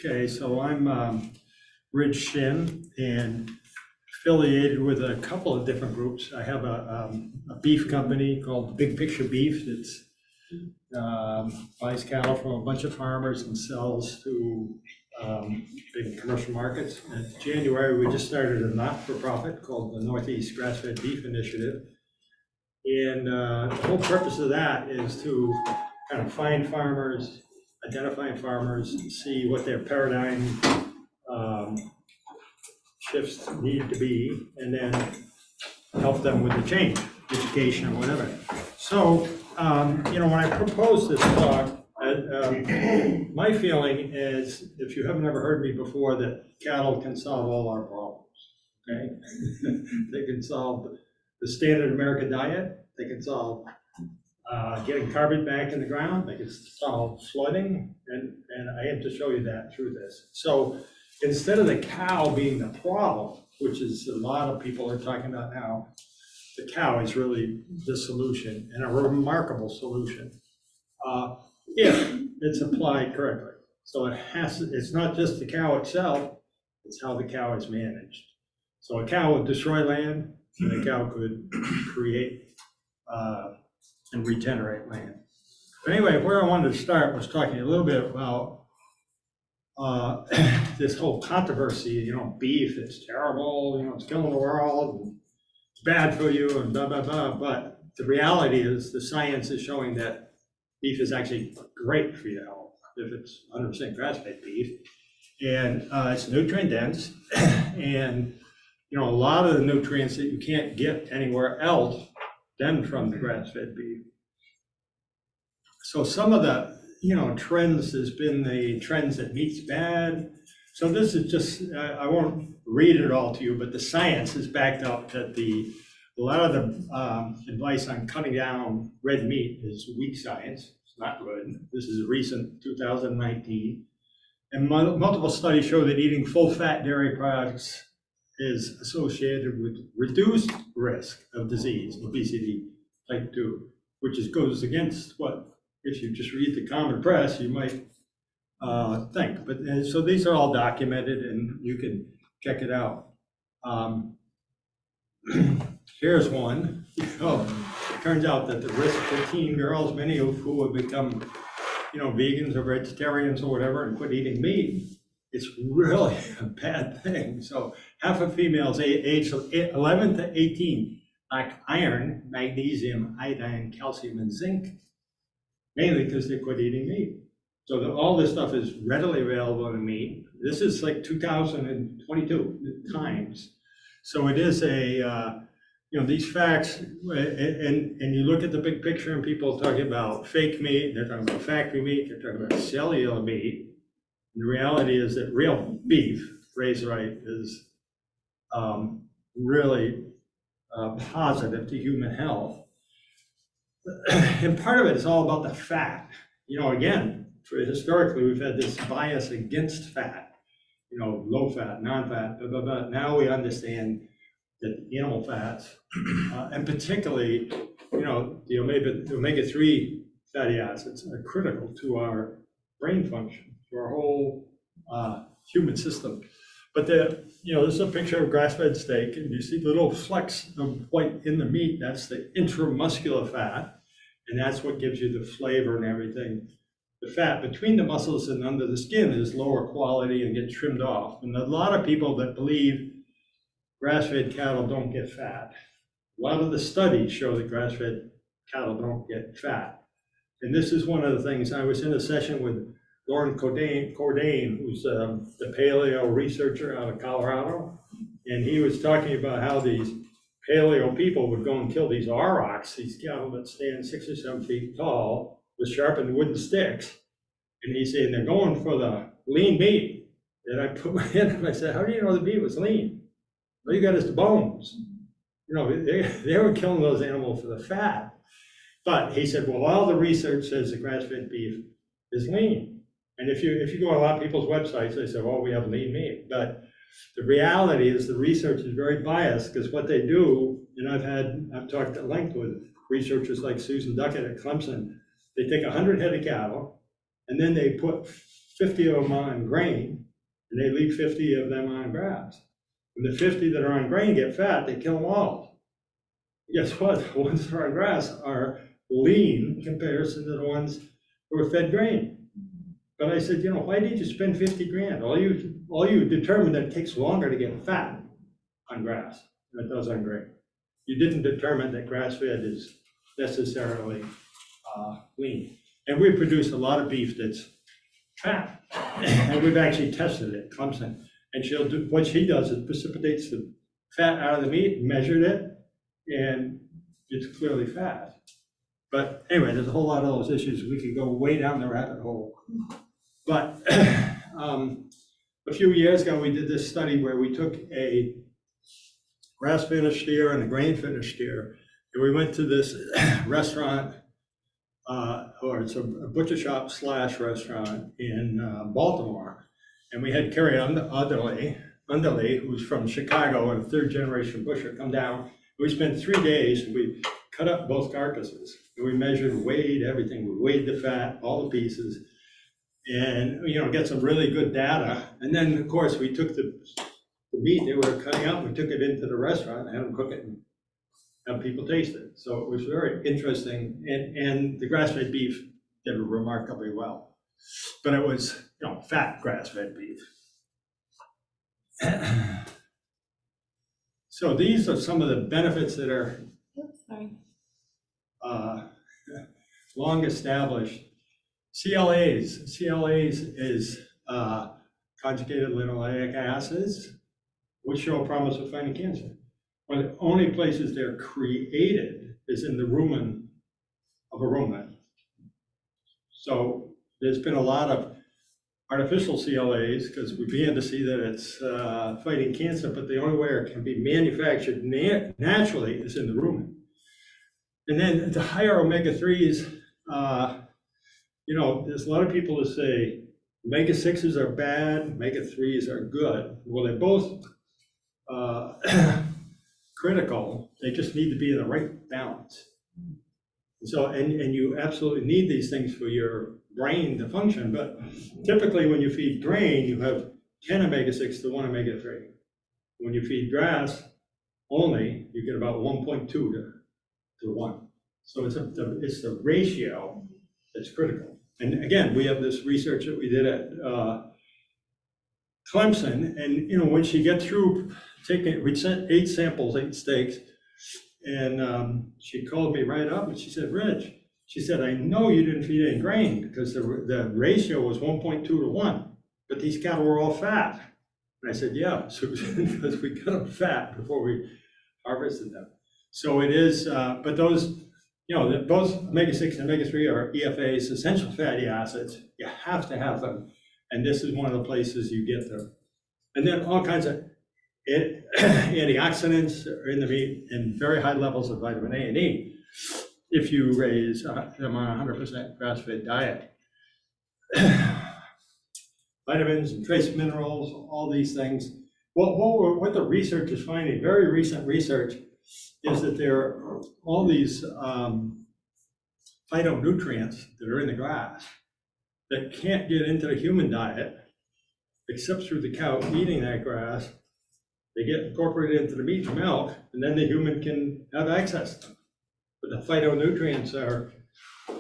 Okay, so I'm Rich Shin and affiliated with a couple of different groups. I have a beef company called Big Picture Beef that buys cattle from a bunch of farmers and sells to big commercial markets. In January, we just started a not-for-profit called the Northeast Grass-Fed Beef Initiative. And the whole purpose of that is to kind of find farmers, identifying farmers, see what their paradigm shifts need to be, and then help them with the change, education or whatever. So, when I proposed this talk, my feeling is, if you haven't ever heard me before, that cattle can solve all our problems, okay? They can solve the standard American diet, they can solve getting carbon back in the ground, they can solve flooding, and I aim to show you that through this. So instead of the cow being the problem, which is a lot of people are talking about now, the cow is really the solution, and a remarkable solution, if it's applied correctly. So it's not just the cow itself, it's how the cow is managed. So a cow would destroy land, and a cow could create and regenerate land. But anyway, where I wanted to start was talking a little bit about this whole controversy, beef, it's terrible, it's killing the world, and it's bad for you, and blah, blah, blah. But the reality is the science is showing that beef is actually great for your health if it's 100% grass-fed beef. And it's nutrient dense, and a lot of the nutrients that you can't get anywhere else than from the grass-fed beef. So some of the trends has been the trends that meat's bad. So this is just, I won't read it all to you, but the science is backed up that a lot of the advice on cutting down red meat is weak science. It's not good. This is a recent 2019. And multiple studies show that eating full-fat dairy products is associated with reduced risk of disease, obesity, type 2, which goes against what, if you just read the common press, you might think. But so these are all documented, and you can check it out. Here's one. It turns out that the risk for teen girls, many of who have become, vegans or vegetarians or whatever, and quit eating meat, it's really a bad thing. So half of females aged 11 to 18 lack iron, magnesium, iodine, calcium, and zinc, mainly because they quit eating meat. So all this stuff is readily available in meat. This is like 2022 times. So it is these facts, and you look at the big picture, and people talking about fake meat, they're talking about factory meat, they're talking about cellular meat. The reality is that real beef, raised right, is really positive to human health. And part of it is all about the fat. Again, historically, we've had this bias against fat, low fat, non-fat, blah, blah, blah. Now we understand that animal fats, and particularly, the omega-3 fatty acids are critical to our brain function, to our whole human system. But this is a picture of grass-fed steak, and you see little flecks of white in the meat. That's the intramuscular fat, and that's what gives you the flavor and everything. The fat between the muscles and under the skin is lower quality and gets trimmed off. And a lot of people that believe grass-fed cattle don't get fat. A lot of the studies show that grass-fed cattle don't get fat. And this is one of the things. I was in a session with Lauren Cordain, who's the paleo researcher out of Colorado, and he was talking about how these paleo people would go and kill these aurochs, these cattle that stand 6 or 7 feet tall with sharpened wooden sticks. And he's saying they're going for the lean meat. And I put my hand up and I said, how do you know the meat was lean? All you got is the bones. They were killing those animals for the fat. But he said, well, all the research says the grass-fed beef is lean. And if you go on a lot of people's websites, they say, well, we have lean meat. But the reality is the research is very biased, because what they do, and I've talked at length with researchers like Susan Duckett at Clemson, they take 100 head of cattle, and then they put 50 of them on grain, and they leave 50 of them on grass. When the 50 that are on grain get fat, they kill them all. Guess what? The ones that are on grass are lean in comparison to the ones who are fed grain. But I said, why did you spend 50 grand? All you determined that it takes longer to get fat on grass than it does on grain. You didn't determine that grass-fed is necessarily lean. And we produce a lot of beef that's fat. And we've actually tested it, Clemson. And what she does is precipitates the fat out of the meat, measured it, and it's clearly fat. But anyway, there's a whole lot of those issues. We could go way down the rabbit hole. But a few years ago, we did this study where we took a grass-finished steer and a grain-finished steer, and we went to this restaurant, or it's a butcher shop / restaurant in Baltimore, and we had Carrie Underley, who's from Chicago and a third-generation butcher, come down. We spent 3 days, and we cut up both carcasses, and we measured, weighed everything. We weighed the fat, all the pieces, and get some really good data. And then, of course, we took the meat they were cutting out, we took it into the restaurant and had them cook it and have people taste it. So it was very interesting, and the grass-fed beef did remarkably well. But it was, fat grass-fed beef. So these are some of the benefits that are long established. CLAs is conjugated linoleic acids, which show a promise of fighting cancer. One of the only places they're created is in the rumen of a ruminant. So there's been a lot of artificial CLAs because we began to see that it's fighting cancer, but the only way it can be manufactured naturally is in the rumen. And then the higher omega-3s, there's a lot of people that say omega-6s are bad, omega-3s are good. Well, they're both critical. They just need to be in the right balance. So, and you absolutely need these things for your brain to function, but typically when you feed grain, you have 10 omega-6 to 1 omega-3. When you feed grass only, you get about 1.2 to 1. So it's the ratio that's critical. And again, we have this research that we did at Clemson, and once you get through we sent 8 samples, 8 steaks, and she called me right up and she said, "Rich," she said, "I know you didn't feed any grain because the ratio was 1.2 to 1, but these cattle were all fat." And I said, "Yeah, so because we cut them fat before we harvested them." So it is, but those, both omega-6 and omega-3 are EFAs, essential fatty acids. You have to have them, and this is one of the places you get them. And then all kinds of antioxidants are in the meat and very high levels of vitamin A and E if you raise them on a 100% grass-fed diet. Vitamins and trace minerals, all these things. What the research is finding, very recent research, is that there are all these phytonutrients that are in the grass that can't get into the human diet except through the cow eating that grass. They get incorporated into the meat and milk, and then the human can have access to them. But the phytonutrients are,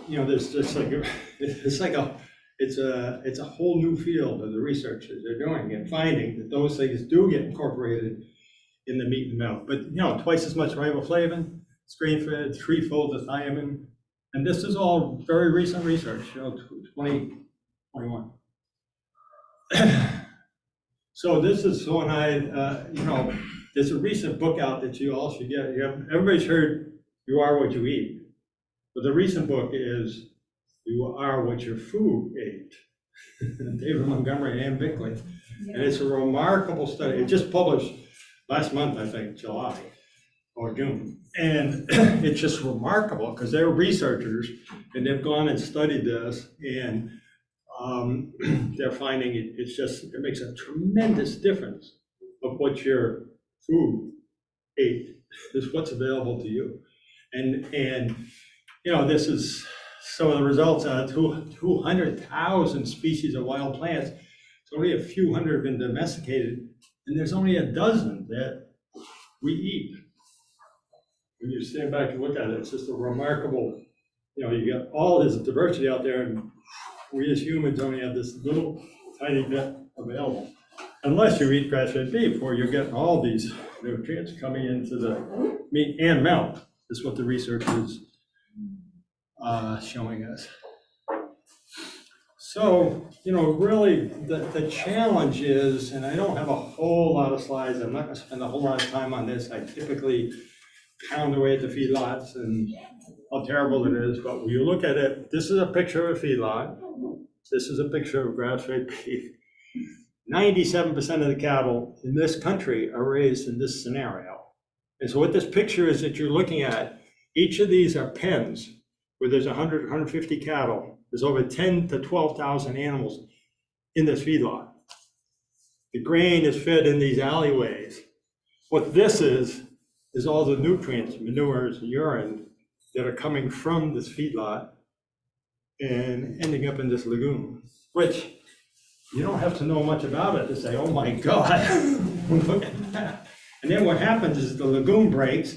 there's just it's a whole new field of the research that they're doing and finding that those things do get incorporated in the meat and milk. But twice as much riboflavin, it's grain-fed, threefold the thiamine, and this is all very recent research, 2021. So this is when there's a recent book out that you all should get. Everybody's heard "You Are What You Eat," but the recent book is "You Are What Your Food Ate." David Montgomery and Ann Bickley, and it's a remarkable study. It just published last month, I think, July or June, and it's just remarkable because they're researchers and they've gone and studied this, and they're finding it makes a tremendous difference of what your food ate is what's available to you. And this is some of the results on 200,000 species of wild plants. So only a few hundred have been domesticated, and there's only a dozen that we eat. When you stand back and look at it, it's just a remarkable, you got all this diversity out there, and we as humans only have this little tiny bit available. Unless you eat grass-fed beef, where you're getting all these nutrients coming into the meat and milk, is what the research is showing us. So, really the challenge is, and I don't have a whole lot of slides, I'm not gonna spend a whole lot of time on this. I typically pound away at the feedlots and how terrible it is, but when you look at it, this is a picture of a feedlot. This is a picture of grass-fed beef. 97% of the cattle in this country are raised in this scenario. And so what this picture is that you're looking at, each of these are pens where there's 100, 150 cattle. There's over 10 to 12,000 animals in this feedlot. The grain is fed in these alleyways. What this is all the nutrients, manures, urine that are coming from this feedlot and ending up in this lagoon, which you don't have to know much about it to say, oh my God, look at that. And then what happens is the lagoon breaks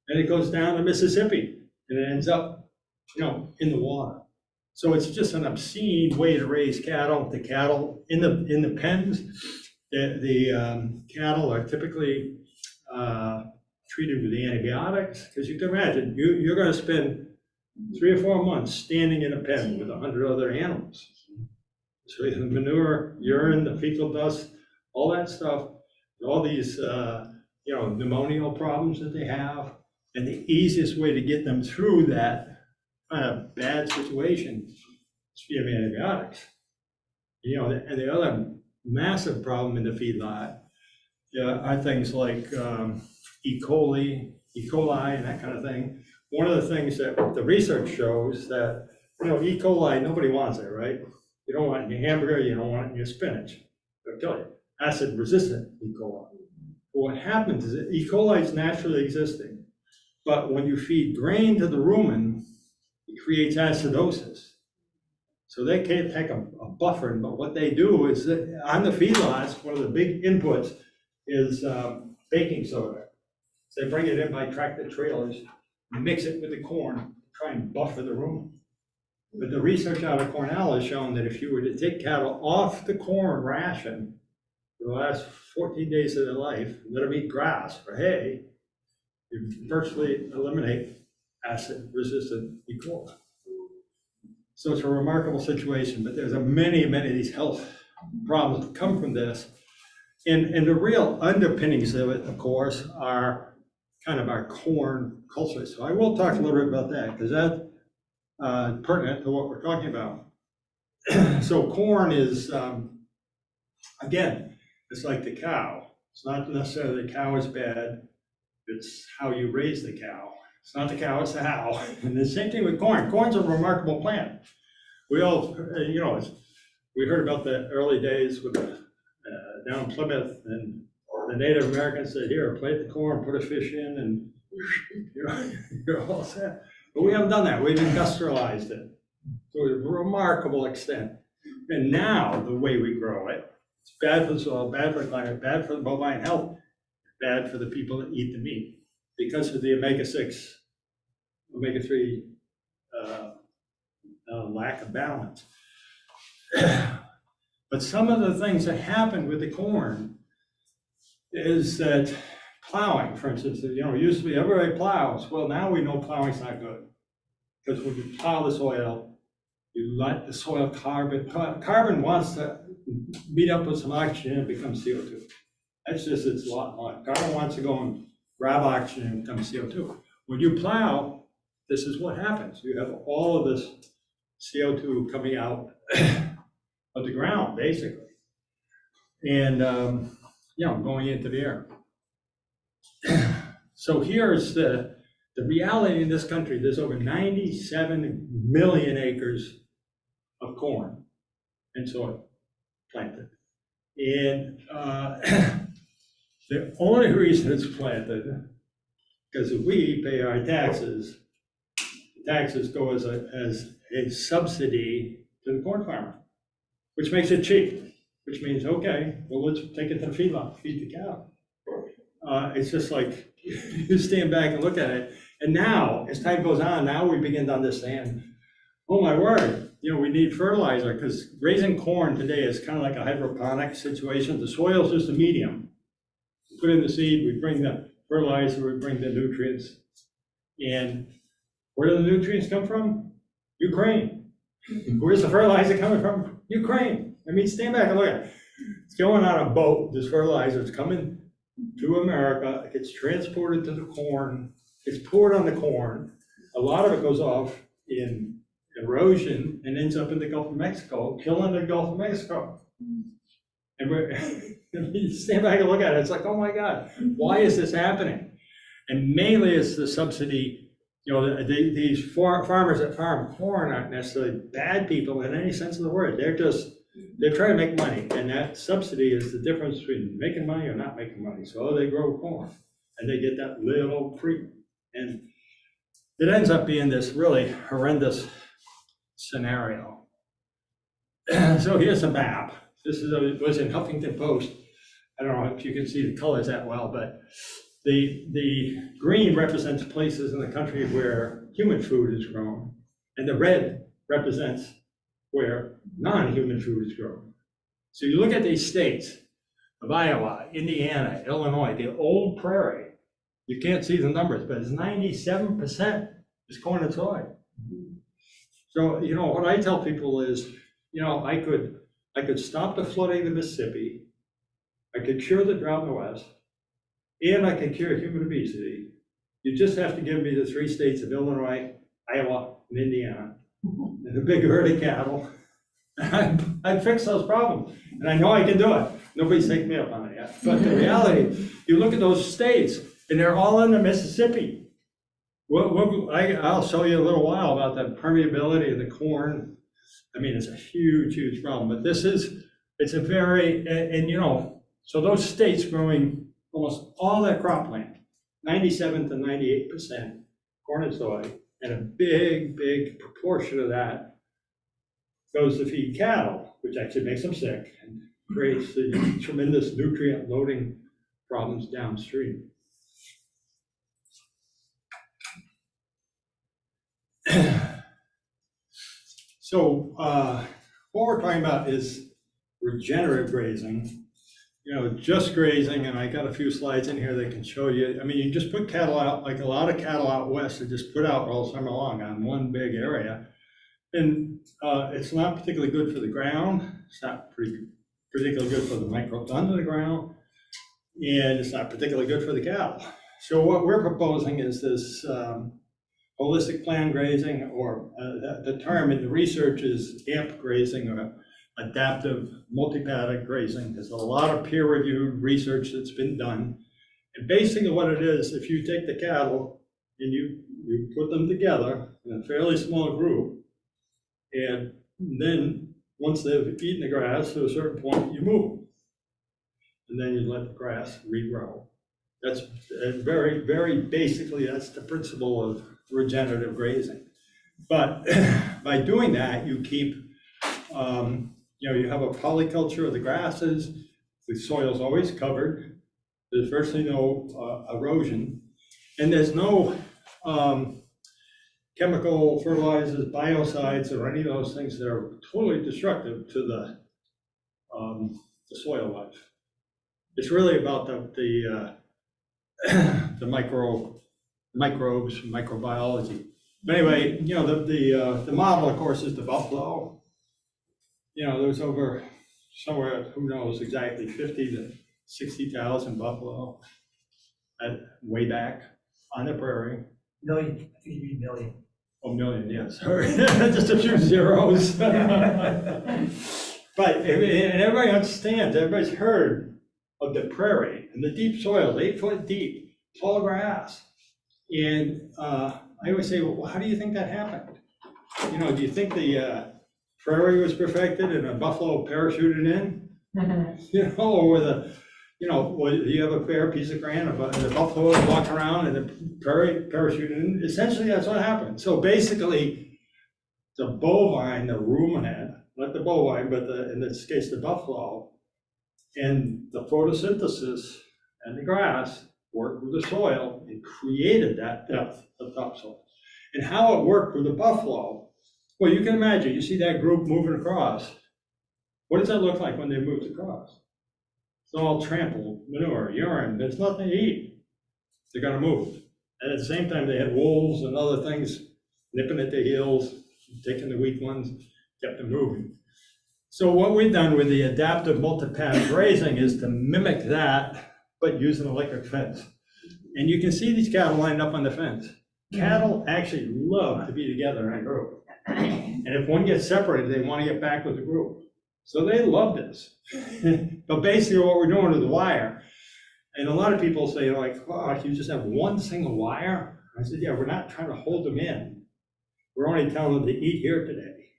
and it goes down to Mississippi and it ends up, in the water. So it's just an obscene way to raise cattle. The cattle in the pens, the cattle are typically treated with antibiotics, because you can imagine, you're going to spend 3 or 4 months standing in a pen with 100 other animals. So the manure, urine, the fecal dust, all that stuff, all these, pneumonial problems that they have, and the easiest way to get them through that kind of bad situation is via antibiotics. And the other massive problem in the feedlot are things like E. coli, and that kind of thing. One of the things that the research shows that, E. coli, nobody wants it, right? You don't want it in your hamburger, you don't want it in your spinach. I'll tell you, acid-resistant E. coli. But what happens is that E. coli is naturally existing, but when you feed grain to the rumen, it creates acidosis. So they can't take a buffer, but what they do is that on the feedlots, one of the big inputs is baking soda. So they bring it in by tractor trailers, mix it with the corn, try and buffer the rumen. But the research out of Cornell has shown that if you were to take cattle off the corn ration for the last 14 days of their life, let them eat grass or hay, you virtually eliminate acid-resistant E. coli. So it's a remarkable situation, but there's many of these health problems that come from this. And the real underpinnings of it, of course, are kind of our corn culture. So I will talk a little bit about that, because that's pertinent to what we're talking about. So corn is, again, it's like the cow. It's not necessarily the cow is bad, it's how you raise the cow. It's not the cow, it's the how. And the same thing with corn. Corn's a remarkable plant. We all, we heard about the early days with down in Plymouth, and the Native Americans said, here, plant the corn, put a fish in, and you're all set. But we haven't done that. We've industrialized it to a remarkable extent. And now the way we grow it, it's bad for the soil, bad for the climate, bad for the bovine health, bad for the people that eat the meat because of the omega-6, omega-3 lack of balance. But some of the things that happen with the corn is that plowing, for instance, used to be everybody plows. Well, now we know plowing's not good. Because when you plow the soil, you let the soil carbon wants to meet up with some oxygen and become CO2. That's just its lot in life. Carbon wants to go and grab oxygen and become CO2. When you plow, this is what happens. You have all of this CO2 coming out of the ground, basically, and going into the air. So here's the reality in this country. There's over 97 million acres of corn and soy planted. And the only reason it's planted, because if we pay our taxes, taxes go as a subsidy to the corn farmer, which makes it cheap, which means, okay, well, let's take it to the feedlot, feed the cow. It's just like, you stand back and look at it. And now, as time goes on, now we begin to understand, oh my word, we need fertilizer, because raising corn today is kind of like a hydroponic situation. The soil is just a medium. We put in the seed, we bring the fertilizer, we bring the nutrients. And where do the nutrients come from? Ukraine. Where's the fertilizer coming from? Ukraine. I mean, stand back and look at it. It's going on a boat, this fertilizer is coming to America, it gets transported to the corn, it's poured on the corn. A lot of it goes off in erosion and ends up in the Gulf of Mexico, killing the Gulf of Mexico. And you stand back and look at it, it's like, oh my God, why is this happening? And mainly it's the subsidy. These farmers that farm corn aren't necessarily bad people in any sense of the word. They're trying to make money, and that subsidy is the difference between making money or not making money. So they grow corn, and they get that little premium. And it ends up being this really horrendous scenario. So here's a map. This was in Huffington Post. I don't know if you can see the colors that well, but the green represents places in the country where human food is grown, and the red represents where non-human food is grown. So you look at these states of Iowa, Indiana, Illinois, the old prairie, you can't see the numbers, but it's 97% is corn and soy. So, what I tell people is, I could stop the flooding of the Mississippi, I could cure the drought in the West, and I could cure human obesity. You just have to give me the 3 states of Illinois, Iowa, and Indiana, and a big herd of cattle. I'd fix those problems, and I know I can do it. Nobody's taken me up on it yet. But the reality, you look at those states, and they're all in the Mississippi. I'll show you a little while about the permeability of the corn. I mean, it's a huge, huge problem. But it's a very, so those states growing almost all their cropland, 97 to 98% corn and soy, and a big, big proportion of that goes to feed cattle, which actually makes them sick and creates the tremendous nutrient loading problems downstream. So what we're talking about is regenerative grazing. Just grazing, and I got a few slides in here that can show you. I mean, you just put cattle out, like a lot of cattle out west are just put out all summer long on one big area. And it's not particularly good for the ground. It's not particularly good for the microbes under the ground. And it's not particularly good for the cattle. So what we're proposing is this holistic plan grazing, or the term in the research is AMP grazing, or adaptive multi-paddock grazing. There's a lot of peer-reviewed research that's been done. And basically what it is, if you take the cattle and you put them together in a fairly small group, and then once they've eaten the grass to a certain point, you move them. And then you let the grass regrow. That's very, very basically, that's the principle of regenerative grazing. But by doing that, you keep, you have a polyculture of the grasses. The soil's always covered. There's virtually no erosion. And there's no chemical fertilizers, biocides, or any of those things that are totally destructive to the soil life. It's really about the microbes, microbiology. But anyway, the model, of course, is the buffalo. There's over somewhere, who knows exactly, 50 to 60,000 buffalo way back on the prairie. Million, I think you mean million. Oh, million, yes. Just a few zeros. But and everybody understands, everybody's heard of the prairie and the deep soils, 8 foot deep, tall grass. And I always say, well, how do you think that happened? Do you think the prairie was perfected and a buffalo parachuted in? Or you know, well, you have a fair piece of ground, and the buffalo walk around and the prairie parachute, and essentially that's what happened. So basically, the bovine, the ruminant, not the bovine, but in this case, the buffalo, and the photosynthesis and the grass worked with the soil and created that depth of topsoil. And how it worked with the buffalo, well, you can imagine, you see that group moving across. What does that look like when they moved across? It's all trampled, manure, urine, there's nothing to eat. They're gonna move. And at the same time, they had wolves and other things nipping at their heels, taking the weak ones, kept them moving. So what we've done with the adaptive multipath grazing is to mimic that, but use an electric fence. And you can see these cattle lined up on the fence. Cattle actually love to be together in a group. And if one gets separated, they want to get back with the group. So they love this. But basically what we're doing with the wire, and a lot of people say like, oh, you just have one single wire? I said, yeah, we're not trying to hold them in. We're only telling them to eat here today.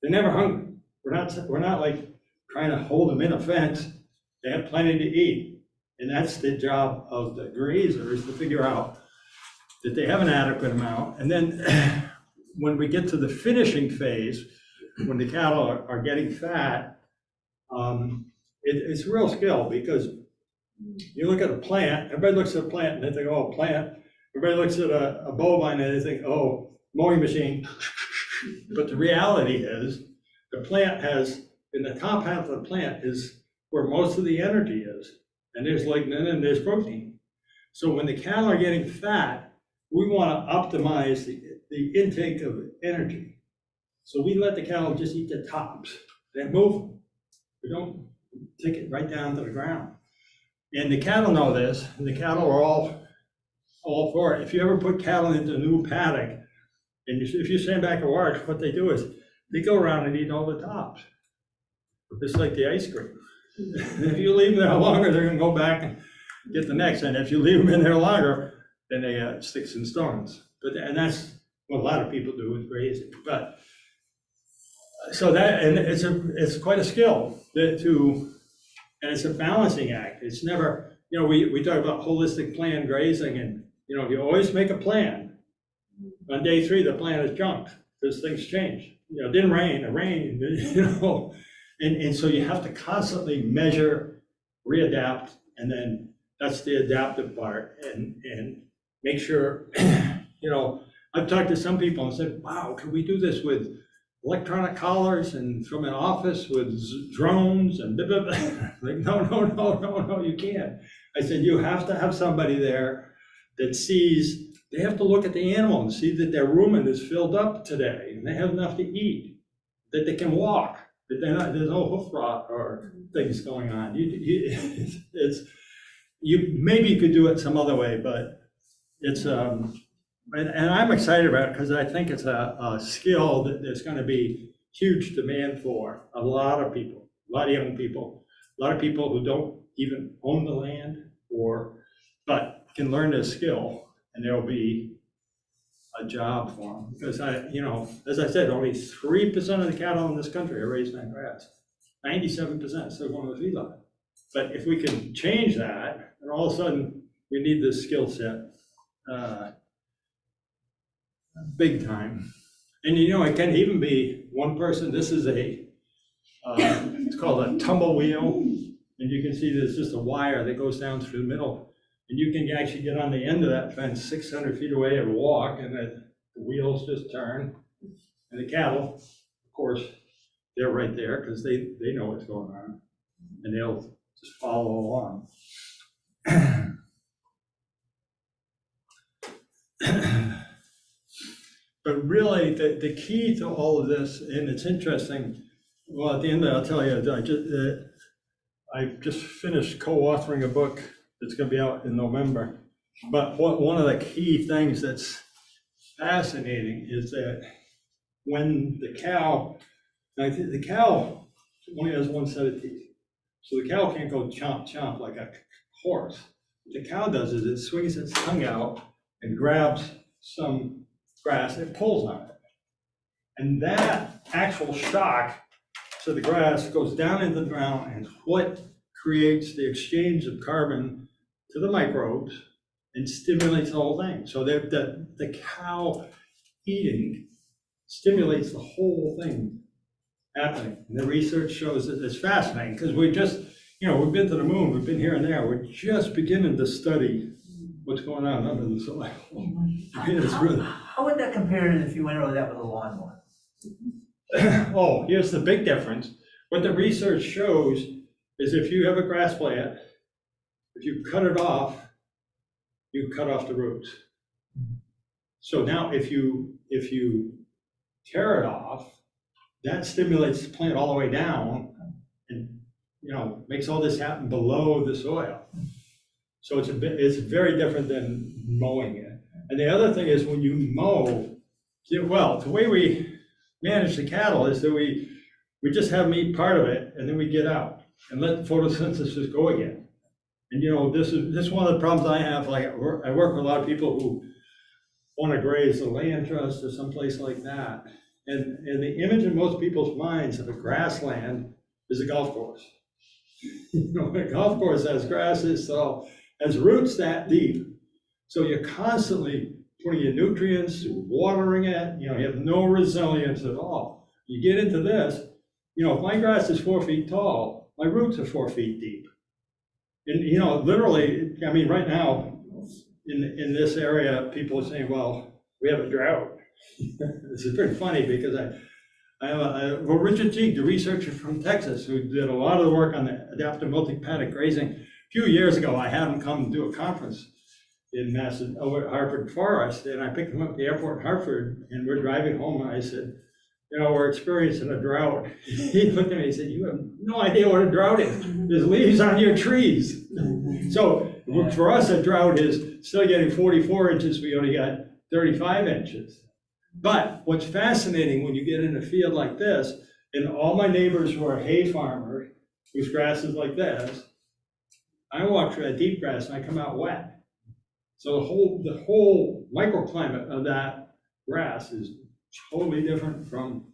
They're never hungry. We're not like trying to hold them in a fence. They have plenty to eat. And that's the job of the grazer, is to figure out that they have an adequate amount. And then when we get to the finishing phase, when the cattle are getting fat, it's real skill, because you look at a plant, everybody looks at a plant and they think, oh, plant. Everybody looks at a bovine and they think, oh, mowing machine. But the reality is, the plant has, in the top half of the plant is where most of the energy is. And there's lignin and there's protein. So when the cattle are getting fat, we want to optimize the intake of energy. So we let the cattle just eat the tops, then move them. We don't take it right down to the ground. And the cattle know this, and the cattle are all for it. If you ever put cattle into a new paddock, and if you stand back and watch, what they do is they go around and eat all the tops. It's like the ice cream. And if you leave them there longer, they're gonna go back and get the next. And if you leave them in there longer, then they got sticks and stones. And that's what a lot of people do with grazing. But so that, and it's quite a skill and it's a balancing act. It's never, you know, we talk about holistic plan grazing, and you know, you always make a plan. On day 3, the plan is junked because things change. You know, it didn't rain, it rained, you know. And so you have to constantly measure, readapt, and then that's the adaptive part, and make sure, you know, I've talked to some people and said, wow, can we do this with electronic collars and from an office with drones and blah, blah, blah. Like, no, you can't. I said, you have to have somebody there that sees, they have to look at the animal and see that their rumen is filled up today and they have enough to eat, that they can walk, that there's no hoof rot or things going on. Maybe you could do it some other way, but it's, and I'm excited about it because I think it's a skill that there's going to be huge demand for a lot of people, a lot of young people, a lot of people who don't even own the land but can learn this skill, and there'll be a job for them. Because you know, as I said, only 3% of the cattle in this country are raised on grass. 97% still going to the feedlot. But if we can change that, and all of a sudden we need this skill set. Big time. And you know, it can even be one person. This is it's called a tumble wheel. And you can see there's just a wire that goes down through the middle. And you can actually get on the end of that fence 600 feet away and walk, and the wheels just turn. And the cattle, of course, they're right there because they know what's going on. And they'll just follow along. But really, the key to all of this, and it's interesting, well, at the end, I'll tell you, I just finished co-authoring a book that's going to be out in November. But one of the key things that's fascinating is that when the cow only has one set of teeth. So the cow can't go chomp, chomp like a horse. What the cow does is it swings its tongue out and grabs some grass, it pulls on it. And that actual shock to the grass goes down into the ground, and what creates the exchange of carbon to the microbes and stimulates the whole thing. So the cow eating stimulates the whole thing happening. And the research shows that it's fascinating because we just, we've been to the moon, we've been here and there. We're just beginning to study what's going on under the soil. I mean, it's really. How would that compare to if you went over that with a lawnmower? Oh, here's the big difference. What the research shows is if you have a grass plant, if you cut it off, you cut off the roots. So now if you tear it off, that stimulates the plant all the way down and, makes all this happen below the soil. So it's very different than mowing it. And the other thing is when you mow, well, the way we manage the cattle is that we just have them eat part of it and then we get out and let the photosynthesis go again. And this is one of the problems I have. Like I work with a lot of people who want to graze the land trust or someplace like that. And the image in most people's minds of a grassland is a golf course. A golf course has grasses, so has roots that deep. So you're constantly putting in nutrients, watering it, you have no resilience at all. You get into this, if my grass is 4 feet tall, my roots are 4 feet deep. And, literally, I mean, right now, in this area, people are saying, well, we have a drought. This is pretty funny because well, Richard Teague, the researcher from Texas, who did a lot of the work on the adaptive multi-paddock grazing, a few years ago, I had him come do a conference in over at Hartford Forest, and I picked him up at the airport in Hartford, and we're driving home, and I said, we're experiencing a drought. He looked at me and said, you have no idea what a drought is. There's leaves on your trees. So for us, a drought is still getting 44 inches, we only got 35 inches. But what's fascinating when you get in a field like this, and all my neighbors who are hay farmers, whose grass is like this, I walk through that deep grass and I come out wet. So the whole microclimate of that grass is totally different from,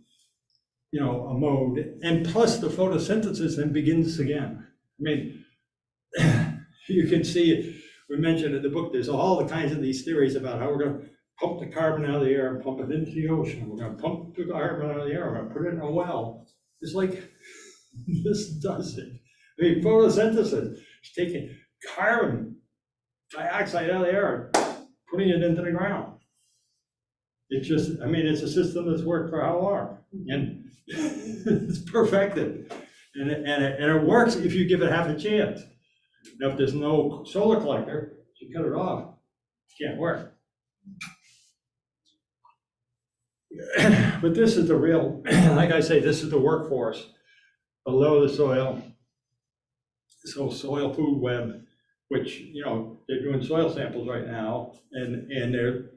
a mowed. And plus the photosynthesis then begins again. I mean, you can see, we mentioned in the book, there's all the kinds of these theories about how we're going to pump the carbon out of the air and pump it into the ocean. We're going to pump the carbon out of the air, we're going to put it in a well. It's like, this does it. I mean, photosynthesis is taking carbon dioxide out of the air and putting it into the ground. It's just, I mean, it's a system that's worked for how long? And it's perfected. And it works if you give it half a chance. Now, if there's no solar collector, you cut it off, it can't work. But this is the real, like I say, this is the workforce below the soil. This whole soil food web, which, they're doing soil samples right now, and they're,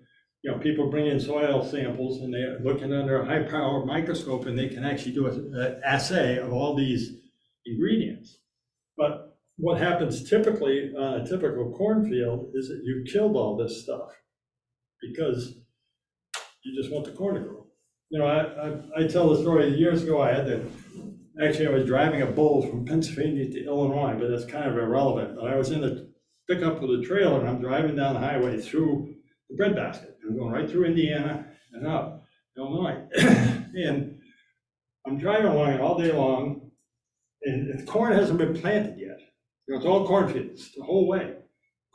people bring in soil samples and they're looking under a high power microscope and they can actually do an assay of all these ingredients. But what happens typically on a typical cornfield is that you've killed all this stuff because you just want the corn to grow. I tell the story, years ago I was driving a bull from Pennsylvania to Illinois, but that's kind of irrelevant. But I was in the pickup with a trailer and I'm driving down the highway through the breadbasket. I'm going right through Indiana and up Illinois. And I'm driving along all day long, and the corn hasn't been planted yet. It's all cornfields the whole way.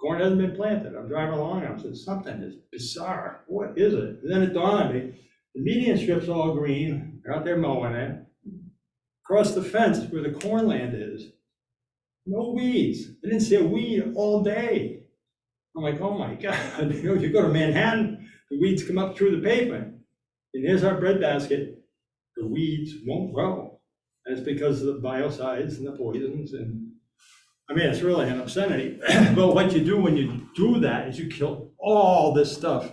Corn hasn't been planted. I'm driving along, and I said, something is bizarre. What is it? And then it dawned on me, the median strip's all green. They're out there mowing it. Across the fence where the corn land is, no weeds. I didn't see a weed all day. I'm like, oh my God, you go to Manhattan, the weeds come up through the pavement. And here's our breadbasket, the weeds won't grow. And it's because of the biocides and the poisons. And I mean, it's really an obscenity. But what you do when you do that is you kill all this stuff.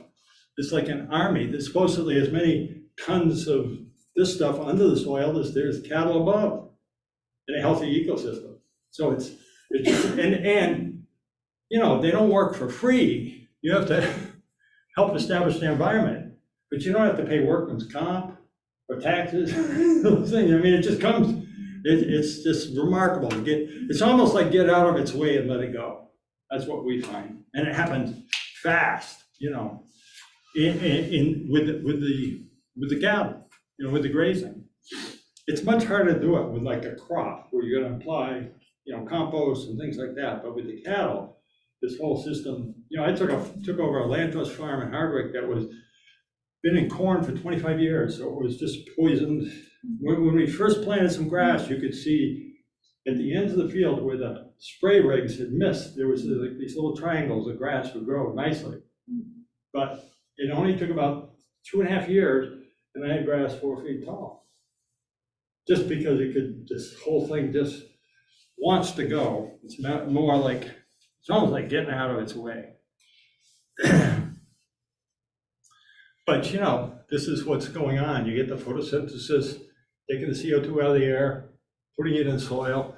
It's like an army. There's supposedly as many tons of this stuff under the soil as there's cattle above in a healthy ecosystem. So it's and they don't work for free. You have to help establish the environment, but you don't have to pay workman's comp or taxes. Those things. I mean, it just comes It's just remarkable to it's almost like get out of its way and let it go. That's what we find. And it happens fast, you know, with the cattle, you know, with the grazing. It's much harder to do it with like a crop where you're gonna apply, you know, compost and things like that. But with the cattle, this whole system, you know, I took over a land trust farm in Hardwick that was been in corn for 25 years, so it was just poisoned. When we first planted some grass, you could see at the ends of the field where the spray rigs had missed, there was like these little triangles of grass would grow nicely. But it only took about 2.5 years, and I had grass 4 feet tall. Just because this whole thing just wants to go. It's not more like, it's almost like getting out of its way. But you know, this is what's going on. You get the photosynthesis, taking the CO2 out of the air, putting it in soil.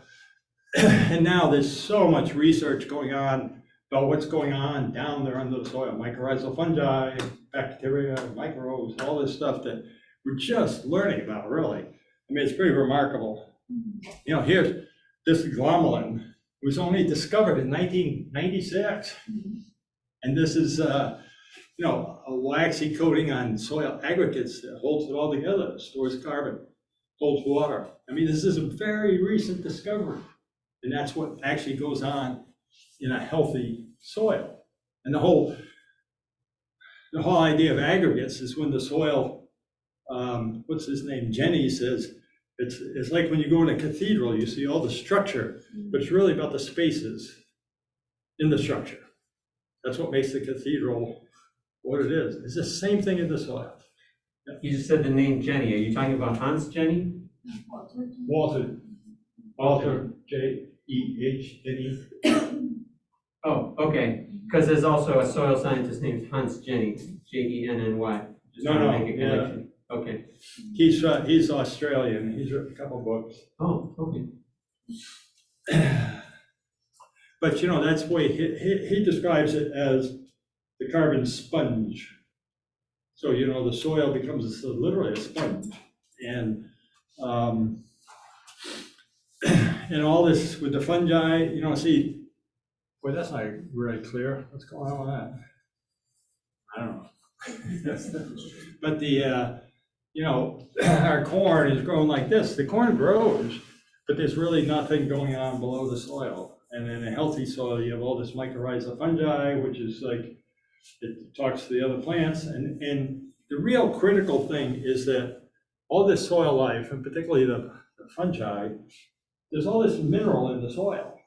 And now there's so much research going on about what's going on down there under the soil. Mycorrhizal fungi, bacteria, microbes, all this stuff that we're just learning about, really. I mean, it's pretty remarkable. You know, here's this glomalin was only discovered in 1996. And this is, you know, a waxy coating on soil aggregates that holds it all together, stores carbon, holds water. I mean, this is a very recent discovery. And that's what actually goes on in a healthy soil. And the whole idea of aggregates is when the soil, what's his name, Jenny says, it's like when you go in a cathedral, you see all the structure, but it's really about the spaces in the structure. That's what makes the cathedral what it is. It's the same thing in the soil. You just said the name Jenny. Are you talking about Hans Jenny? Walter, J-E-H-N-E. Oh, okay. Because there's also a soil scientist named Hans Jenny, Jenny. Just trying to make a connection. Okay. He's Australian. He's written a couple books. Oh, okay. But you know, that's the way he describes it as the carbon sponge. So, you know, the soil becomes literally a sponge. And and all this with the fungi, you know, see, boy, that's not really clear. What's going on with that? I don't know. But the, you know, our corn is growing like this. The corn grows, but there's really nothing going on below the soil. And in a healthy soil, you have all this mycorrhizal fungi, which is like, it talks to the other plants. And the real critical thing is that all this soil life, and particularly the fungi, there's all this mineral in the soil.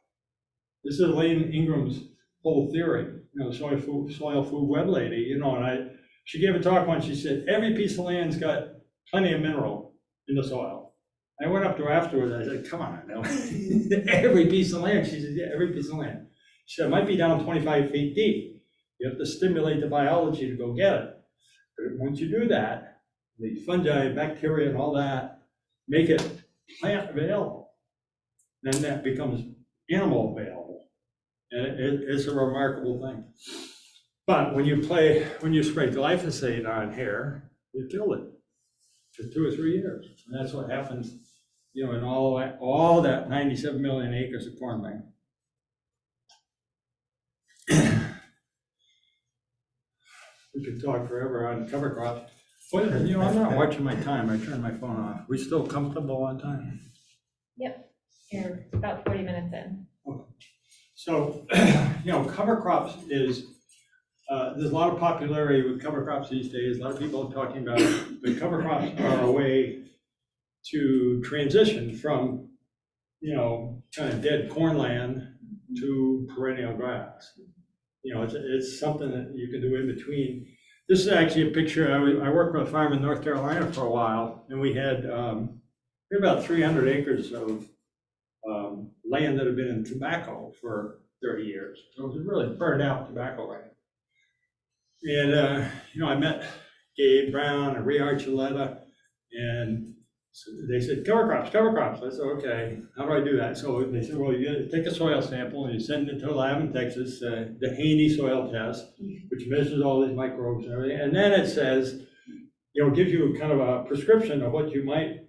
This is Elaine Ingram's whole theory, you know, soil food web lady, you know, and she gave a talk once, she said, every piece of land's got plenty of mineral in the soil. I went up to her afterwards, I said, come on, no. Every piece of land, she said, yeah, every piece of land. She said, it might be down 25 feet deep. You have to stimulate the biology to go get it. But once you do that, the fungi, bacteria, and all that, make it plant available. Then that becomes animal available. And it's a remarkable thing. But when you spray glyphosate on here, you kill it for 2 or 3 years. And that's what happens, you know, in all that 97 million acres of corn land. We could talk forever on cover crops. But, you know, I'm not watching my time. I turned my phone off. We still comfortable on time? Yep, you're about 40 minutes in. Okay. So, you know, cover crops is, there's a lot of popularity with cover crops these days. A lot of people are talking about it. But cover crops are a way to transition from, you know, kind of dead corn land to perennial grass. You know, it's something that you can do in between. This is actually a picture. I worked with a farm in North Carolina for a while, and we had about 300 acres of land that had been in tobacco for 30 years. So it was really burned out tobacco land. And, you know, I met Gabe Brown and Ray Archuleta, and so they said, cover crops, cover crops. I said, okay, how do I do that? So they said, well, you take a soil sample and you send it to a lab in Texas, the Haney soil test, which measures all these microbes and everything. And then it says, you know, gives you kind of a prescription of what you might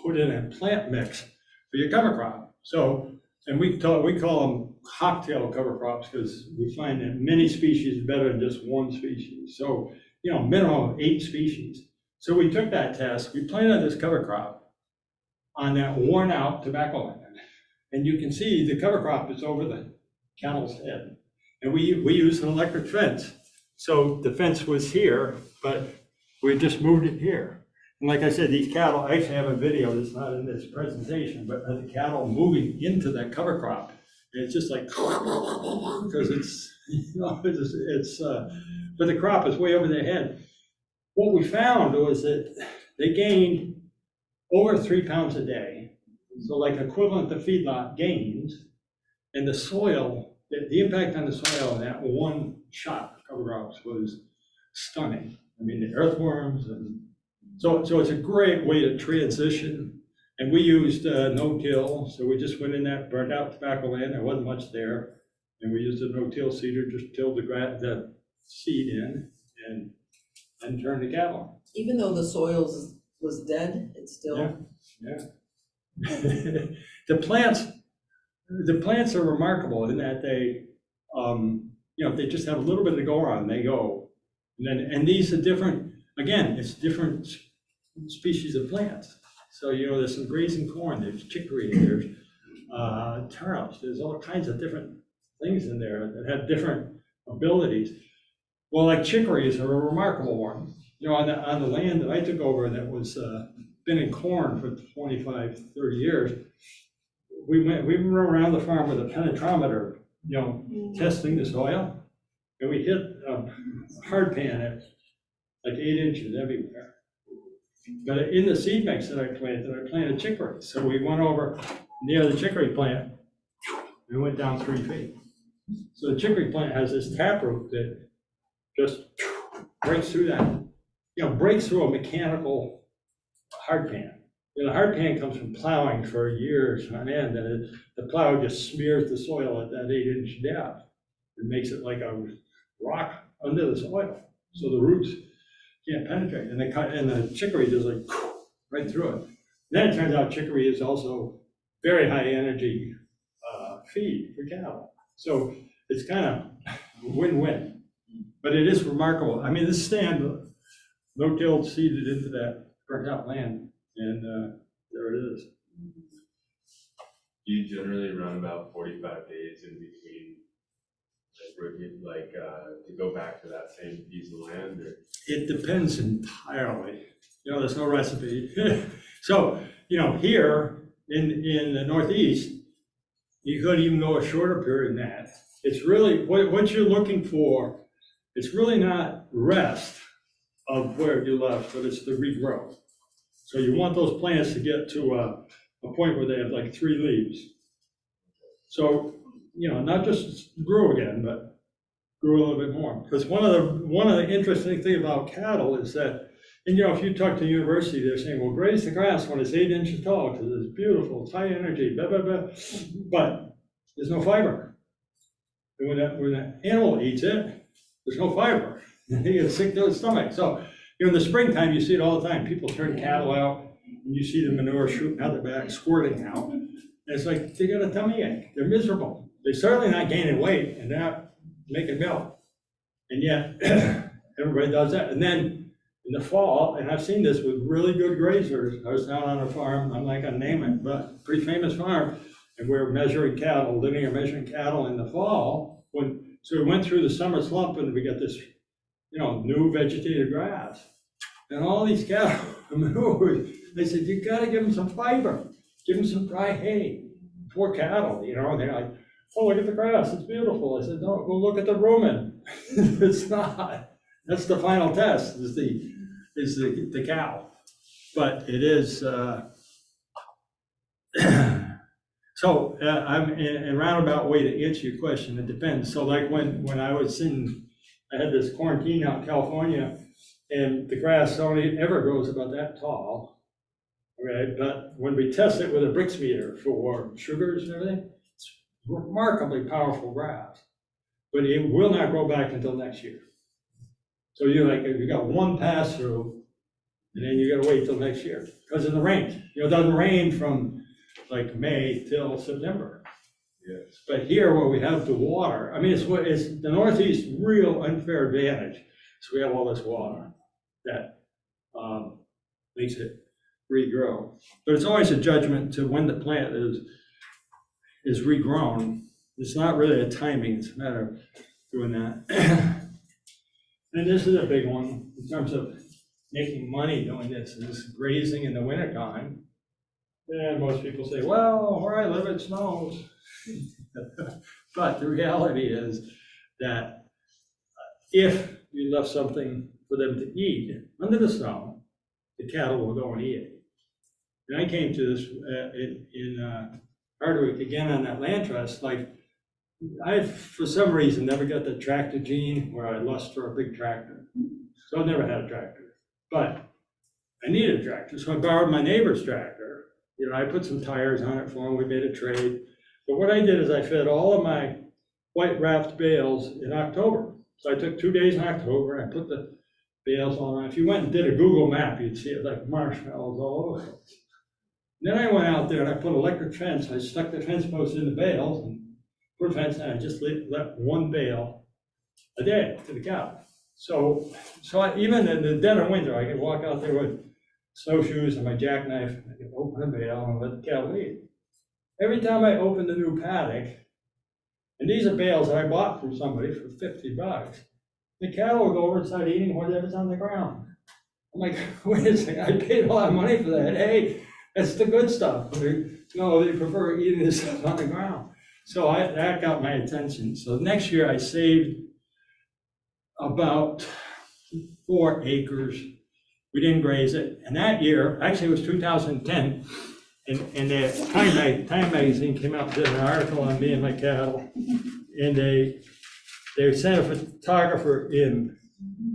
put in a plant mix for your cover crop. So, and we call them cocktail cover crops because we find that many species are better than just one species. So, minimum of 8 species. So we took that test, we planted this cover crop on that worn out tobacco land. And you can see the cover crop is over the cattle's head. And we used an electric fence. So the fence was here, but we just moved it here. And like I said, these cattle, I actually have a video that's not in this presentation, but the cattle moving into that cover crop. And it's just like, because but the crop is way over their head. What we found was that they gained over 3 pounds a day. So like equivalent to feedlot gains, and the soil, the impact on the soil in that one shot of cover crops was stunning. I mean, the earthworms, and so it's a great way to transition. And we used no-till, so we just went in that burned out tobacco land, there wasn't much there. And we used a no-till seeder, just tilled the seed in and turned the cattle. Even though the soil was dead, it's still. Yeah. The plants are remarkable in that they, if they just have a little bit to go on, they go. And these are different, again, it's different species of plants. So, there's some grazing corn, there's chicory, there's turnips, there's all kinds of different things in there that have different abilities. Well, like chicory is a remarkable one. On the land that I took over that was been in corn for 25, 30 years, we went around the farm with a penetrometer, testing the soil, and we hit a hard pan at like 8 inches everywhere. But in the seed mix that I planted chicory. So we went over near the chicory plant and went down 3 feet. So the chicory plant has this taproot that just breaks through that, breaks through a mechanical hard pan. The hard pan comes from plowing for years on end, and the plow just smears the soil at that 8-inch depth. It makes it like a rock under the soil, so the roots can't penetrate. And the chicory just like right through it. Then it turns out chicory is also very high energy feed for cattle. So it's kind of win-win. But it is remarkable. I mean, this stand, no-till seeded into that burnt out land, and there it is. You generally run about 45 days in between, to go back to that same piece of land? Or? It depends entirely. There's no recipe. So, here in the Northeast, you could even go a shorter period than that. It's really, what you're looking for, it's really not rest of where you left, but it's the regrowth. So you want those plants to get to a point where they have like 3 leaves. So, not just grow again, but grow a little bit more. Because one of the interesting things about cattle is that, and if you talk to university, they're saying, well, graze the grass when it's 8 inches tall because it's beautiful, it's high energy, blah, blah, blah. But there's no fiber. And when that animal eats it, there's no fiber. They get sick to the stomach. So, in the springtime, you see it all the time. People turn cattle out, and you see the manure shooting out the back, squirting out. And it's like they got a tummy ache. They're miserable. They're certainly not gaining weight, and they're not making milk. And yet, everybody does that. And then in the fall, and I've seen this with really good grazers. I was down on a farm, I'm not gonna name it, but pretty famous farm, and we're measuring cattle, linear measuring cattle in the fall. So we went through the summer slump, and we got this, new vegetated grass. And all these cattle, they said, you gotta give them some fiber, give them some dry hay. Poor cattle, and they're like, oh, look at the grass, it's beautiful. I said, no, go look at the rumen. It's not. That's the final test, is the cow. But it is, so I'm in a roundabout way to answer your question, it depends. So like when I had this quarantine out in California, and the grass only ever grows about that tall, okay? But when we test it with a Brix meter for sugars and everything, it's remarkably powerful grass, but it will not grow back until next year. So you got one pass through, and then you gotta wait till next year, because of the rain. It doesn't rain from like May till September. Yes. But here where we have the water, I mean, it's the Northeast real unfair advantage. So we have all this water that makes it regrow. But it's always a judgment to when the plant is regrown. It's not really a timing, it's a matter of doing that. And this is a big one in terms of making money doing this, is grazing in the wintertime. And most people say, well, where I live, it snows. But the reality is that if you left something for them to eat under the snow, the cattle will go and eat it. And I came to this in Hardwick, again on that land trust, like, I, for some reason, never got the tractor gene where I lust for a big tractor. So I've never had a tractor, but I needed a tractor. So I borrowed my neighbor's tractor. You know, I put some tires on it for him. We made a trade. But what I did is I fed all of my white wrapped bales in October. So I took 2 days in October and I put the bales on. If you went and did a Google map, you'd see it like marshmallows all over. Then I went out there and I put electric fence. I stuck the fence posts in the bales and put a fence, and I just left one bale a day to the cow. So even in the dead of winter, I could walk out there with snowshoes and my jackknife, and I could open the bale and let the cattle eat. Every time I opened a new paddock, and these are bales that I bought from somebody for $50, the cattle would go over and start eating whatever's on the ground. I'm like, wait a second, I paid a lot of money for that. Hey, that's the good stuff. No, they prefer eating this stuff on the ground. So that got my attention. So next year I saved about 4 acres. We didn't graze it. And that year, actually it was 2010, and the Time magazine came out and did an article on me and my cattle. And they sent a photographer in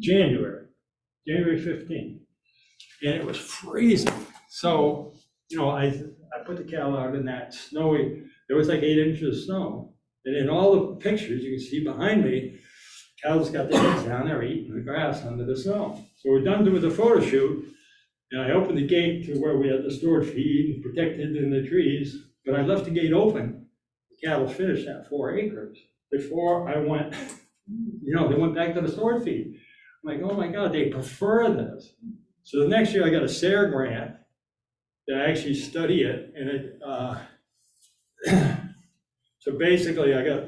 January 15th, and it was freezing. So, you know, I put the cattle out in that snowy, there was like 8 inches of snow. And in all the pictures you can see behind me, cows got their heads down there eating the grass under the snow. So we're done with the photo shoot, and I opened the gate to where we had the stored feed and protected in the trees, but I left the gate open. The cattle finished that 4 acres before I went, you know, they went back to the stored feed. I'm like, oh my God, they prefer this. So the next year I got a SARE grant that I actually study it, and it, so basically I got,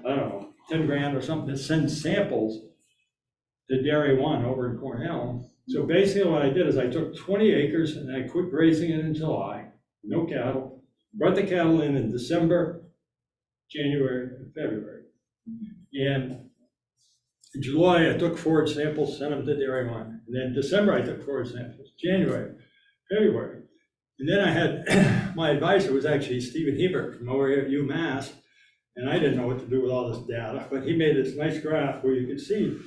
I don't know, 10 grand or something to send samples to Dairy One over in Cornell. So basically what I did is I took 20 acres and I quit grazing it in July, no cattle, brought the cattle in December, January, and February. And in July, I took forage samples, sent them to Dairy One. And then December, I took forage samples, January, February. And then I had, my advisor was actually Stephen Hebert from over here at UMass, and I didn't know what to do with all this data, but he made this nice graph where you could see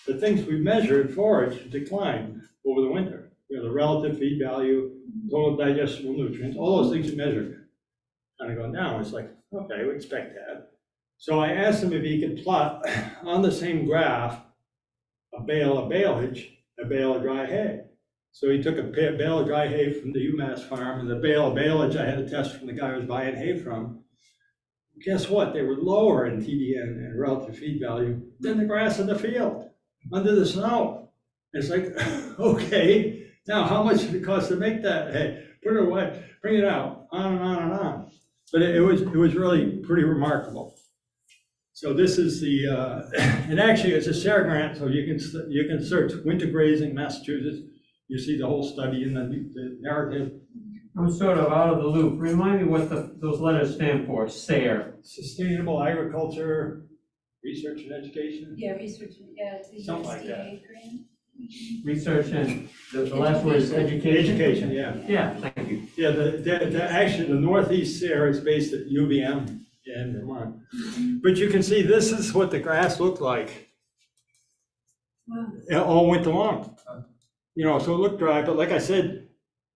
the things we measured forage declined over the winter. You know, the relative feed value, total digestible nutrients, all those things you measured kind of going down. It's like, okay, we expect that. So I asked him if he could plot on the same graph a bale of baleage, a bale of dry hay. So he took a bale of dry hay from the UMass farm, and the bale of baleage I had a test from the guy I was buying hay from. Guess what? They were lower in TDN and relative feed value than the grass in the field under the snow. It's like, okay, now how much did it cost to make that hay? Put it away, bring it out, on and on and on. But it was really pretty remarkable. So this is the, and actually it's a SARE grant, so you can search winter grazing Massachusetts. You see the whole study in the narrative. I'm sort of out of the loop. Remind me what those letters stand for, SARE. Sustainable Agriculture, Research and Education. Yeah, research, yeah, it's a Something like that. USDA grant. Research and, the last word is education? Education, yeah. Yeah, thank you. Yeah, actually, the Northeast SARE is based at UVM in Vermont. But you can see this is what the grass looked like Wow. all winter long. You know, so it looked dry, but like I said,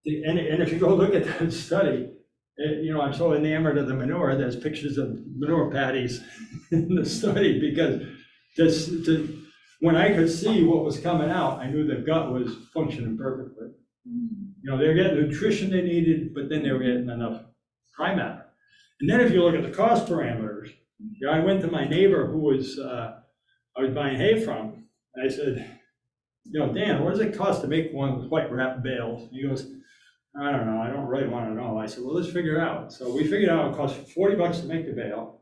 and if you go look at that study, you know, I'm so enamored of the manure, there's pictures of manure patties in the study, because when I could see what was coming out, I knew the gut was functioning perfectly. You know, they were getting nutrition they needed, but then they were getting enough dry matter. And then if you look at the cost parameters, I went to my neighbor who was, I was buying hay from, and I said, Dan, what does it cost to make one of those white wrap bales? And he goes, I don't know, I don't really want to know. I said, well, let's figure it out. So we figured out it cost $40 to make the bale,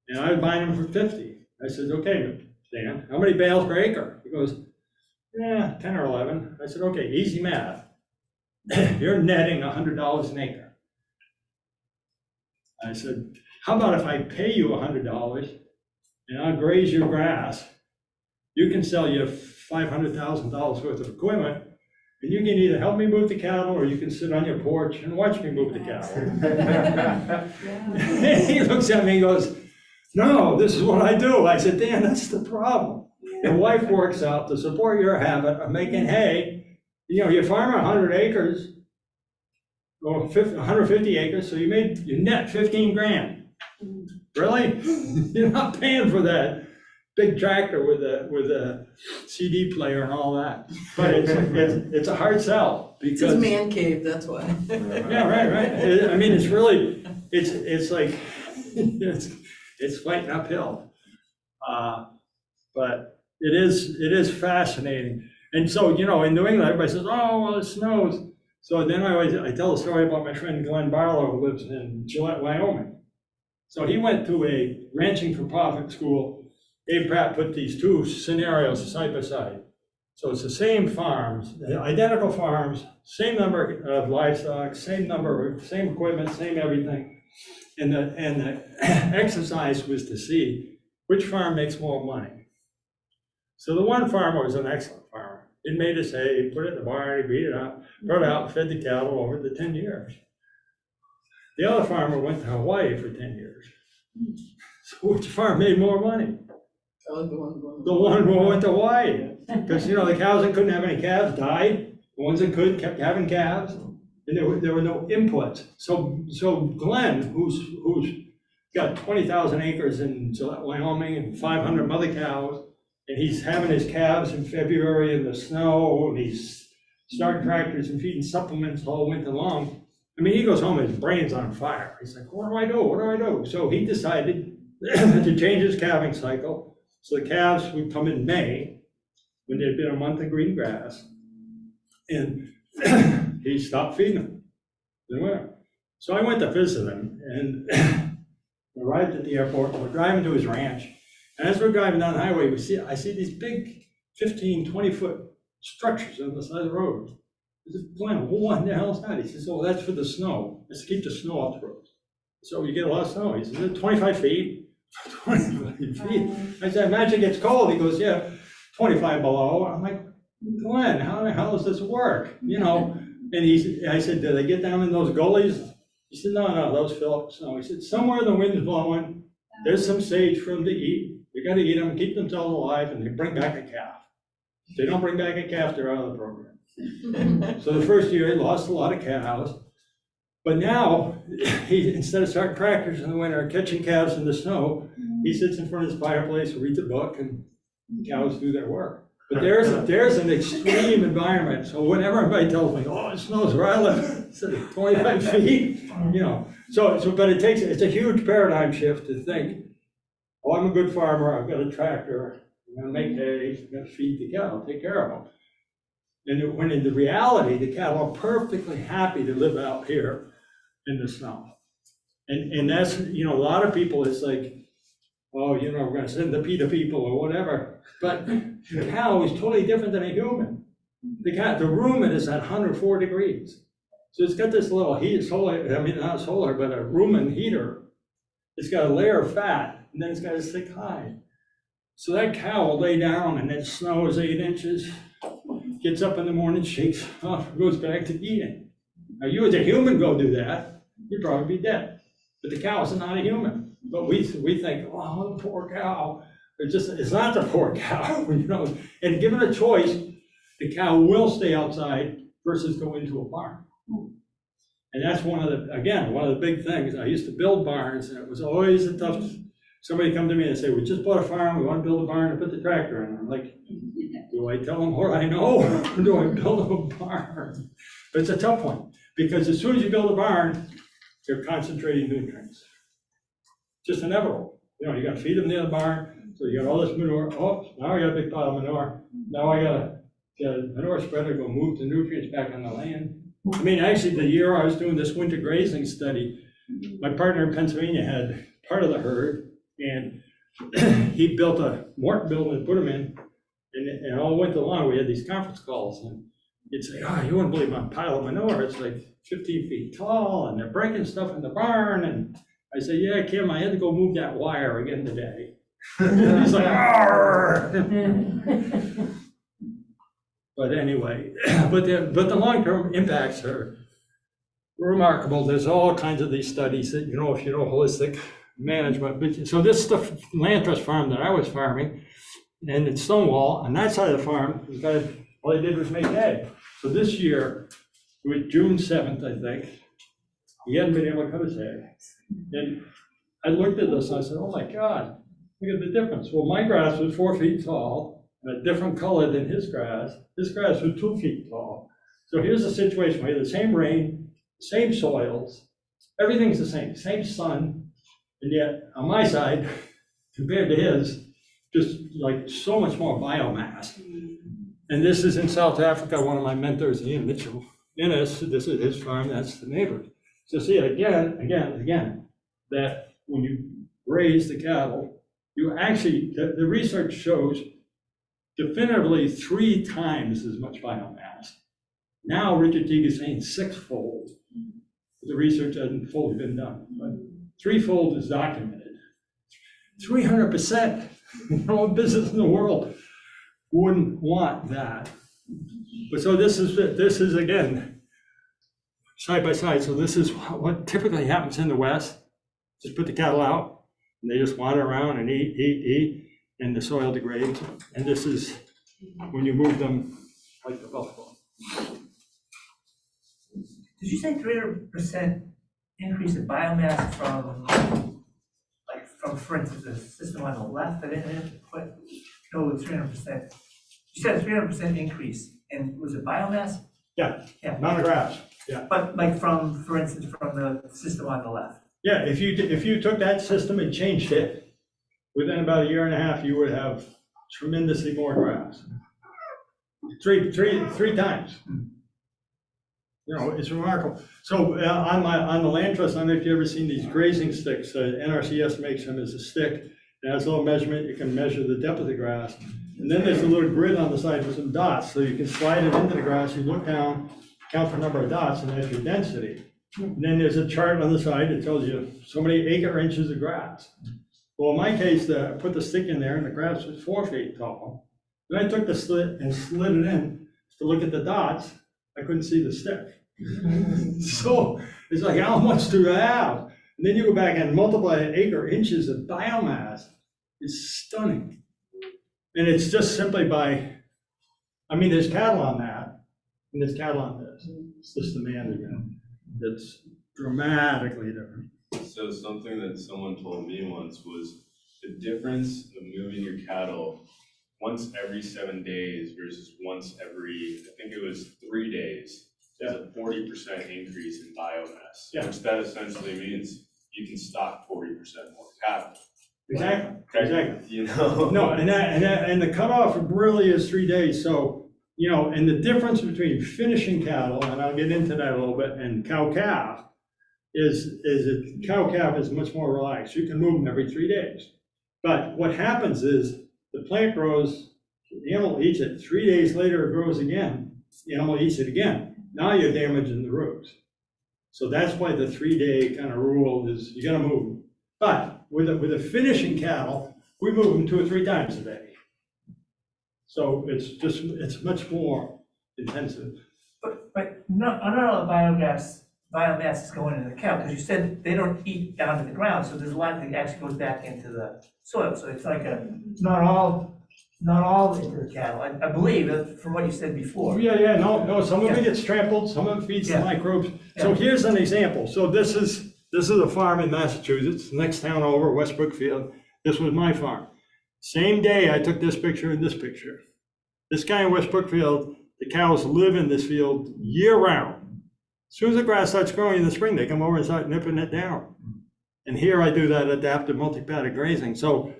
and I was buying them for 50. I said, okay, Dan, how many bales per acre? He goes, yeah, 10 or 11. I said, okay, easy math. You're netting $100 an acre. I said, how about if I pay you $100 and I'll graze your grass? You can sell you $500,000 worth of equipment, and you can either help me move the cattle, or you can sit on your porch and watch me move the cattle. He looks at me and goes, no, this is what I do. I said, Dan, that's the problem. Your wife works out to support your habit of making hay. You farm 100 acres, or 150 acres, so you net 15 grand. Really? You're not paying for that big tractor with a CD player and all that. But it's a hard sell because It's his man cave, that's why. yeah, right. I mean, it's really, it's like, it's fighting uphill. But it is fascinating. And so, in New England, everybody says, oh, well, it snows. So then I tell a story about my friend Glenn Barlow, who lives in Gillette, Wyoming. So he went to a ranching for profit school. Dave Pratt put these two scenarios side by side. So it's the same farms, identical farms, same number of livestock, same equipment, same everything. And the exercise was to see which farm makes more money. So the one farmer was an excellent farmer. He made his hay, put it in the barn, he beat it up, brought it out, fed the cattle over the 10 years. The other farmer went to Hawaii for 10 years. So which farm made more money? I like the one going. The one who went to Hawaii. Because, the cows that couldn't have any calves died. The ones that could kept having calves. And there were no inputs. So Glenn, who's got 20,000 acres in Wyoming and 500 mother cows, and he's having his calves in February in the snow, and he's starting tractors and feeding supplements all winter long. I mean, he goes home and his brain's on fire. He's like, what do I do? What do I do? So he decided to change his calving cycle. So the calves would come in May, when there'd been a month of green grass, and he stopped feeding them in the winter. So I went to visit him, and arrived at the airport. We're driving to his ranch, and as we're driving down the highway, I see these big 15, 20-foot structures on the side of the road. I said, Glenn, what the hell is that? He says, oh, that's for the snow. It's to keep the snow off the roads. So you get a lot of snow. He says, 25 feet? 25 feet. I said, imagine it gets cold. He goes, yeah, 25 below. I'm like, Glenn, how the hell does this work? And I said, do they get down in those gullies? He said, no, those fill up with snow. He said, somewhere the wind's blowing, there's some sage for them to eat. They got to eat them, keep themselves alive, and they bring back a calf. If they don't bring back a calf, they're out of the program. So the first year, he lost a lot of cows. But now, instead of starting tractors in the winter, catching calves in the snow, he sits in front of his fireplace, reads a book, and cows do their work. But there's an extreme environment. So whenever everybody tells me, oh, it snows where I live, it's 25 feet, but it's a huge paradigm shift to think, oh, I'm a good farmer, I've got a tractor, I'm gonna make hay, I'm gonna feed the cattle, take care of them. And when in the reality, the cattle are perfectly happy to live out here in the snow. And that's, a lot of people, it's like, oh, we're gonna send the PETA people or whatever. But the cow is totally different than a human. The rumen is at 104 degrees. So it's got this little not solar, but a rumen heater. It's got a layer of fat, and then it's got a thick hide. So that cow will lay down, and it snows 8 inches, gets up in the morning, shakes off, goes back to eating. Now, you as a human go do that, you'd probably be dead. But the cow is not a human. But we think, oh, the poor cow. It's not the poor cow, And given a choice, the cow will stay outside versus go into a barn. And that's one of the big things. I used to build barns, and it was always a tough. Somebody come to me and say, we just bought a farm, we want to build a barn and put the tractor in. I'm like, do I tell them what I know, or do I build them a barn? But it's a tough one, because as soon as you build a barn, they're concentrating nutrients. Just inevitable. You know, you gotta feed them near the barn, so you got all this manure. Oh, now I got a big pile of manure. Now I gotta get a manure spreader, go move the nutrients back on the land. I mean, actually, the year I was doing this winter grazing study, my partner in Pennsylvania had part of the herd, and he built a Morton building and put them in, and all winter long, we had these conference calls, and he'd say, oh, you wouldn't believe my pile of manure, it's like 15 feet tall, and they're breaking stuff in the barn, and I said, yeah, Kim, I had to go move that wire again today. And he's like, argh. But anyway, but the long-term impacts are remarkable. There's all kinds of these studies that, you know, if you know holistic management. But so this is the land trust farm that I was farming, and it's Stonewall. On that side of the farm, the guy, all he did was make hay. So this year, it was June 7th, I think, he hadn't been able to cut his hay. And I looked at this and I said, oh my God, look at the difference. Well, my grass was 4 feet tall and a different color than his grass. His grass was 2 feet tall. So here's the situation. We have the same rain, same soils, everything's the same sun. And yet on my side, compared to his, just like so much more biomass. And this is in South Africa, one of my mentors, Ian Mitchell. This is his farm, that's the neighbor. So see, again, that when you raise the cattle, you actually, the research shows definitively 3 times as much biomass. Now Richard Teague is saying 6-fold. The research hasn't fully been done, but 3-fold is documented. 300%, no business in the world wouldn't want that. But so this is again, side by side. So this is what typically happens in the West. Just put the cattle out and they just wander around and eat, and the soil degrades. And this is when you move them like the buffalo. Did you say 300% increase in biomass from, for instance, the system on the left? I didn't quite know the 300%. You said a 300% increase, and was it biomass? Yeah, Yeah. amount of grass. Yeah. But like from, for instance, from the system on the left? Yeah, if you took that system and changed it, within about a year and a half, you would have tremendously more grass. Three times. You know, it's remarkable. So on the land trust, I don't know if you've ever seen these grazing sticks. NRCS makes them as a stick. It has a little measurement. You can measure the depth of the grass. And then there's a little grid on the side with some dots. So you can slide it into the grass. You look down, count the number of dots, and that's your density. And then there's a chart on the side that tells you so many acre inches of grass. Well, in my case, I put the stick in there and the grass was 4 feet tall. Then I took the slit and slid it in to look at the dots. I couldn't see the stick. So it's like, how much do I have? And then you go back and multiply acre inches of biomass. It's stunning. And it's just simply by, I mean, there's cattle on that, and there's cattle on this. It's just demand again. It's dramatically different. So something that someone told me once was the difference of moving your cattle once every 7 days versus once every, I think it was 3 days, is a 40% increase in biomass. Yeah. Which that essentially means you can stock 40% more cattle. Exactly. You know? No, and the cutoff really is 3 days. So, you know, and the difference between finishing cattle, and I'll get into that a little bit, and cow-calf is that cow-calf is much more relaxed. You can move them every 3 days. But what happens is the plant grows, the animal eats it. 3 days later, it grows again. The animal eats it again. Now you're damaging the roots. So that's why the 3-day kind of rule is you got to move them. But with the finishing cattle, we move them 2 or 3 times a day. So it's much more intensive. But not all the biomass is going into the cow, because you said they don't eat down to the ground, so there's a lot that actually goes back into the soil. So it's like not all into the cattle, I believe, from what you said before. Yeah, no, some of it gets trampled, some of it feeds the microbes. So here's an example. So this is a farm in Massachusetts, the next town over, West Brookfield. This was my farm. Same day I took this picture and this picture. This guy in West Brookfield, the cows live in this field year round. As soon as the grass starts growing in the spring, they come over and start nipping it down. And here I do that adaptive multi-paddock grazing. So,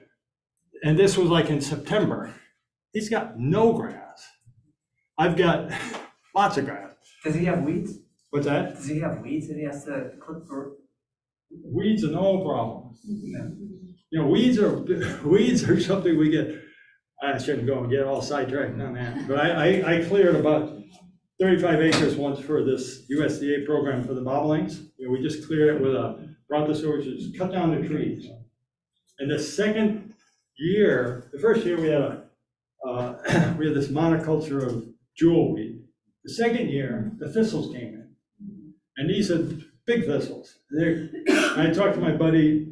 and this was like in September. He's got no grass. I've got lots of grass. Does he have weeds? What's that? Does he have weeds that he has to clip for? Weeds are no problem. You know, weeds are something we get, I shouldn't go and get all sidetracked on that. But I cleared about 35 acres once for this USDA program for the bobolinks. You know, we just cleared it with a brontosaurus, just cut down the trees. And the second year, the first year we had we had this monoculture of jewelweed. The second year, the thistles came in. And these are big thistles. I talked to my buddy,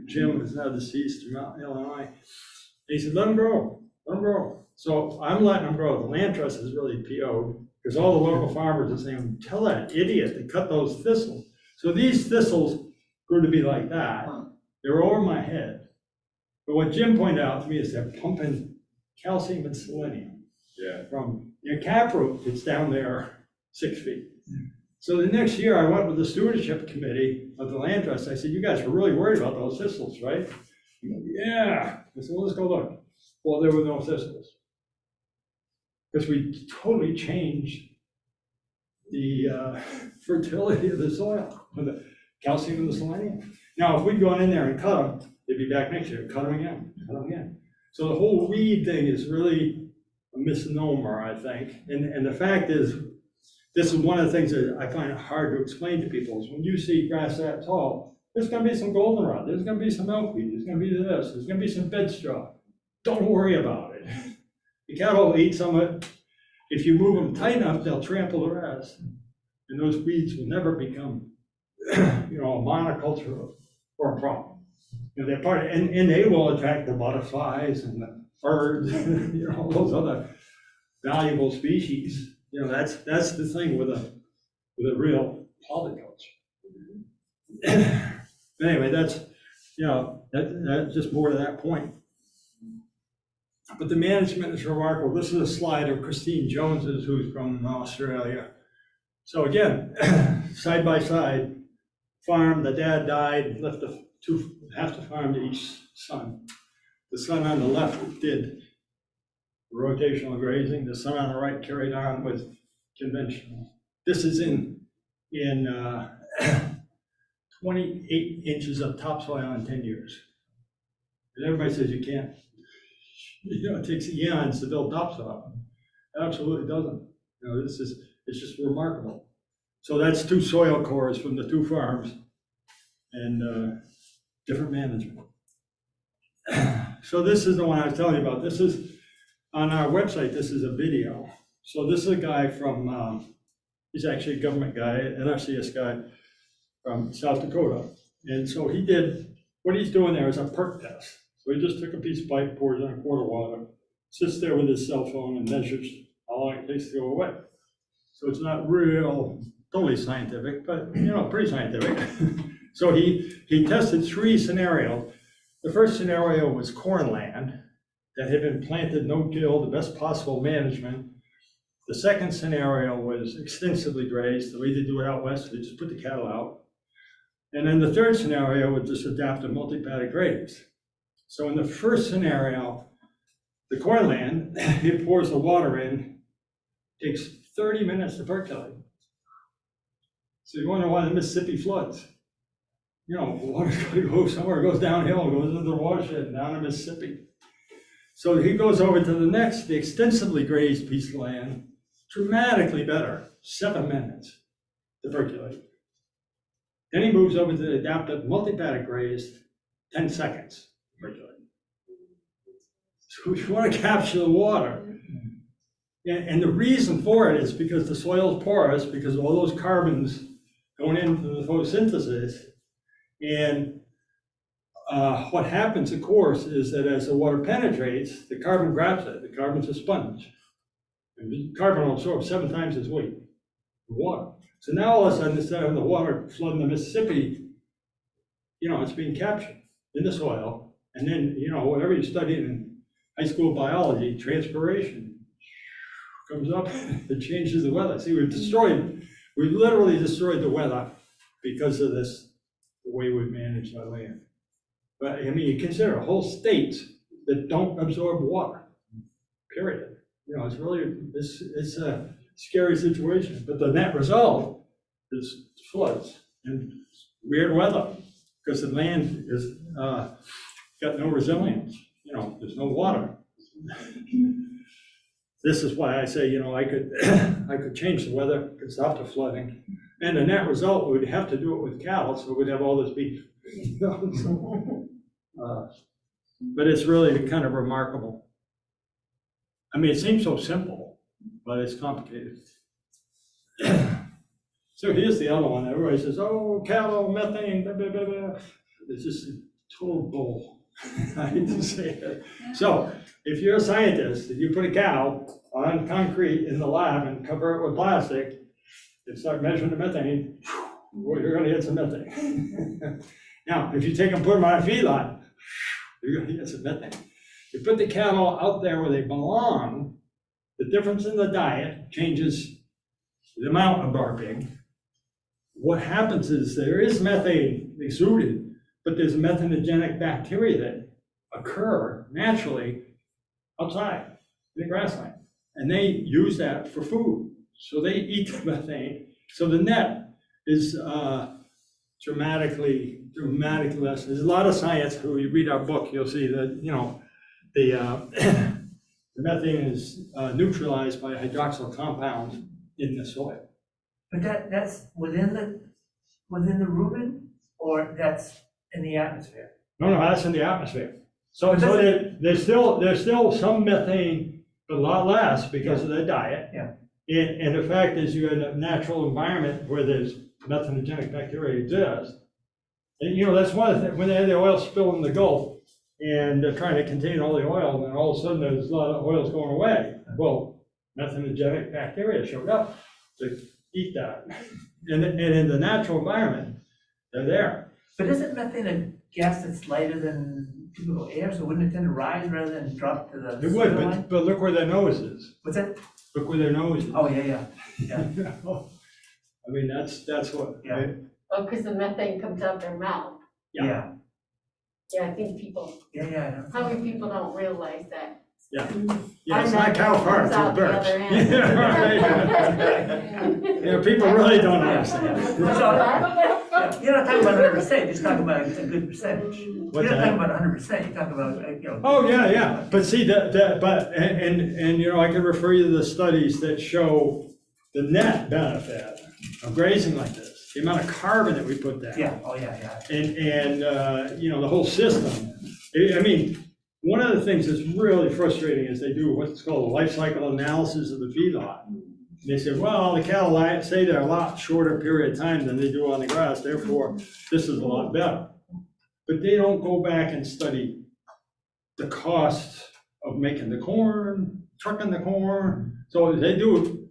Jim, who's now deceased from out in Illinois. He said, let them grow, let them grow. So I'm letting them grow. The land trust is really PO'd because all the local farmers are saying, tell that idiot to cut those thistles. So these thistles grew to be like that. They were over my head. But what Jim pointed out to me is they're pumping calcium and selenium. Yeah. From your caproot, it's down there 6 feet. So the next year I went with the stewardship committee of the land trust. I said, you guys were really worried about those thistles, right? Yeah. I said, well, let's go look. Well, there were no thistles. Because we totally changed the fertility of the soil with the calcium and the selenium. Now, if we'd gone in there and cut them, they'd be back next year, cut them again, cut them again. So the whole weed thing is really a misnomer, I think. And the fact is, this is one of the things that I find it hard to explain to people is when you see grass that tall, there's gonna be some goldenrod, there's gonna be some milkweed, there's gonna be this, there's gonna be some bedstraw. Don't worry about it. The cattle will eat some of it. If you move them tight enough, they'll trample the rest. And those weeds will never become, you know, a monoculture or a problem. You know, they're part of, and they will attract the butterflies and the birds, you know, all those other valuable species. You know, that's the thing with a real polyculture. Anyway, that's, you know, that's just more to that point. But the management is remarkable. This is a slide of Christine Jones's, who's from Australia. So again, side by side, farm, the dad died, left half the farm to each son. The son on the left did rotational grazing. The son on the right carried on with conventional. This is in 28 inches of topsoil in 10 years. And everybody says you can't, you know, it takes eons to build topsoil. It absolutely doesn't. You know, it's just remarkable. So that's 2 soil cores from the 2 farms and different management. So this is the one I was telling you about. This is on our website. This is a video. So this is a guy from, he's actually a government guy, an NRCS guy from South Dakota. And so he did, what he's doing there is a perk test. So he just took a piece of pipe, pours in a quart of water, sits there with his cell phone and measures how long it takes to go away. So it's not real, totally scientific, but, you know, pretty scientific. So he tested 3 scenarios. The first scenario was corn land that had been planted no-till, the best possible management. The second scenario was extensively grazed, the way they do it out west, they just put the cattle out. And then the third scenario was this adaptive multi-paddock graze. So in the first scenario, the corn land, it pours the water in, takes 30 minutes to percolate. So you wonder why the Mississippi floods. You know, water's got to go somewhere, it goes downhill, it goes into the watershed and down to Mississippi. So he goes over to the next, the extensively grazed piece of land, dramatically better, 7 minutes to percolate. Then he moves over to the adaptive multi-paddock grazed, 10 seconds to percolate. So if you want to capture the water, and the reason for it is because the soil is porous, because of all those carbons going into the photosynthesis. And what happens, of course, is that as the water penetrates, the carbon grabs it. The carbon's a sponge. And the carbon will absorb 7 times its weight of water. So now all of a sudden, instead of the water flooding the Mississippi, you know, it's being captured in the soil. And then, you know, whatever you studied in high school biology, transpiration comes up, it changes the weather. See, we've destroyed We literally destroyed the weather because of this, the way we manage our land. But, I mean, you consider whole states that don't absorb water, period. You know, it's really, it's a scary situation, but the net result is floods and weird weather, because the land is, got no resilience, you know, there's no water. This is why I say, you know, I could change the weather, could stop the flooding, and the net result, we'd have to do it with cattle, so we'd have all this beef. You know, so, but it's really kind of remarkable. I mean, it seems so simple, but it's complicated. So here's the other one. Everybody says, oh, cattle, methane, blah, blah, blah, blah. It's just a total bull. I hate to say it. So if you're a scientist, and you put a cow on concrete in the lab and cover it with plastic and start measuring the methane, well, you're gonna get some methane. Now, if you take them, put them on a feedlot, you're gonna get some methane. You put the cattle out there where they belong, the difference in the diet changes the amount of barking. What happens is there is methane exuded, but there's methanogenic bacteria that occur naturally outside in the grassland. And they use that for food. So they eat the methane. So the net is dramatically less. There's a lot of science. When you read our book, you'll see that, you know, the methane is neutralized by hydroxyl compounds in the soil. But that's within the rumen, or that's in the atmosphere? No, that's in the atmosphere. So, But so doesn't- there's still some methane, but a lot less because of the diet. Yeah. And the fact is, you're in a natural environment where there's methanogenic bacteria exist. And, you know, that's one of the things, when they had the oil spill in the Gulf, and they're trying to contain all the oil, and then all of a sudden there's a lot of oils going away. Well, methanogenic bacteria showed up to eat that. And in the natural environment, they're there. But isn't methane a gas that's lighter than typical air, so wouldn't it tend to rise rather than drop to the It would, soil line? but look where their nose is. What's that? Look where their nose is. Oh, yeah. I mean, that's what, Yeah. right? Oh, because the methane comes out their mouth. Yeah. Yeah, I think people, Yeah. how many people don't realize that? Yeah, Our it's not methane cow farts, comes it's out the birds. other end. Yeah, right. Yeah, people really don't understand. You're not talking about 100%, you're just talking about a good percentage. You're What's not that? talking about 100%, you're talking about, you know. Oh, yeah, but see, and you know, I can refer you to the studies that show the net benefit of grazing like this, the amount of carbon that we put down. Yeah, oh, yeah. And you know, the whole system. I mean, one of the things that's really frustrating is they do what's called a life cycle analysis of the feedlot. They say, well, the cattle stay there a lot shorter period of time than they do on the grass, therefore, this is a lot better. But they don't go back and study the cost of making the corn, trucking the corn. So they do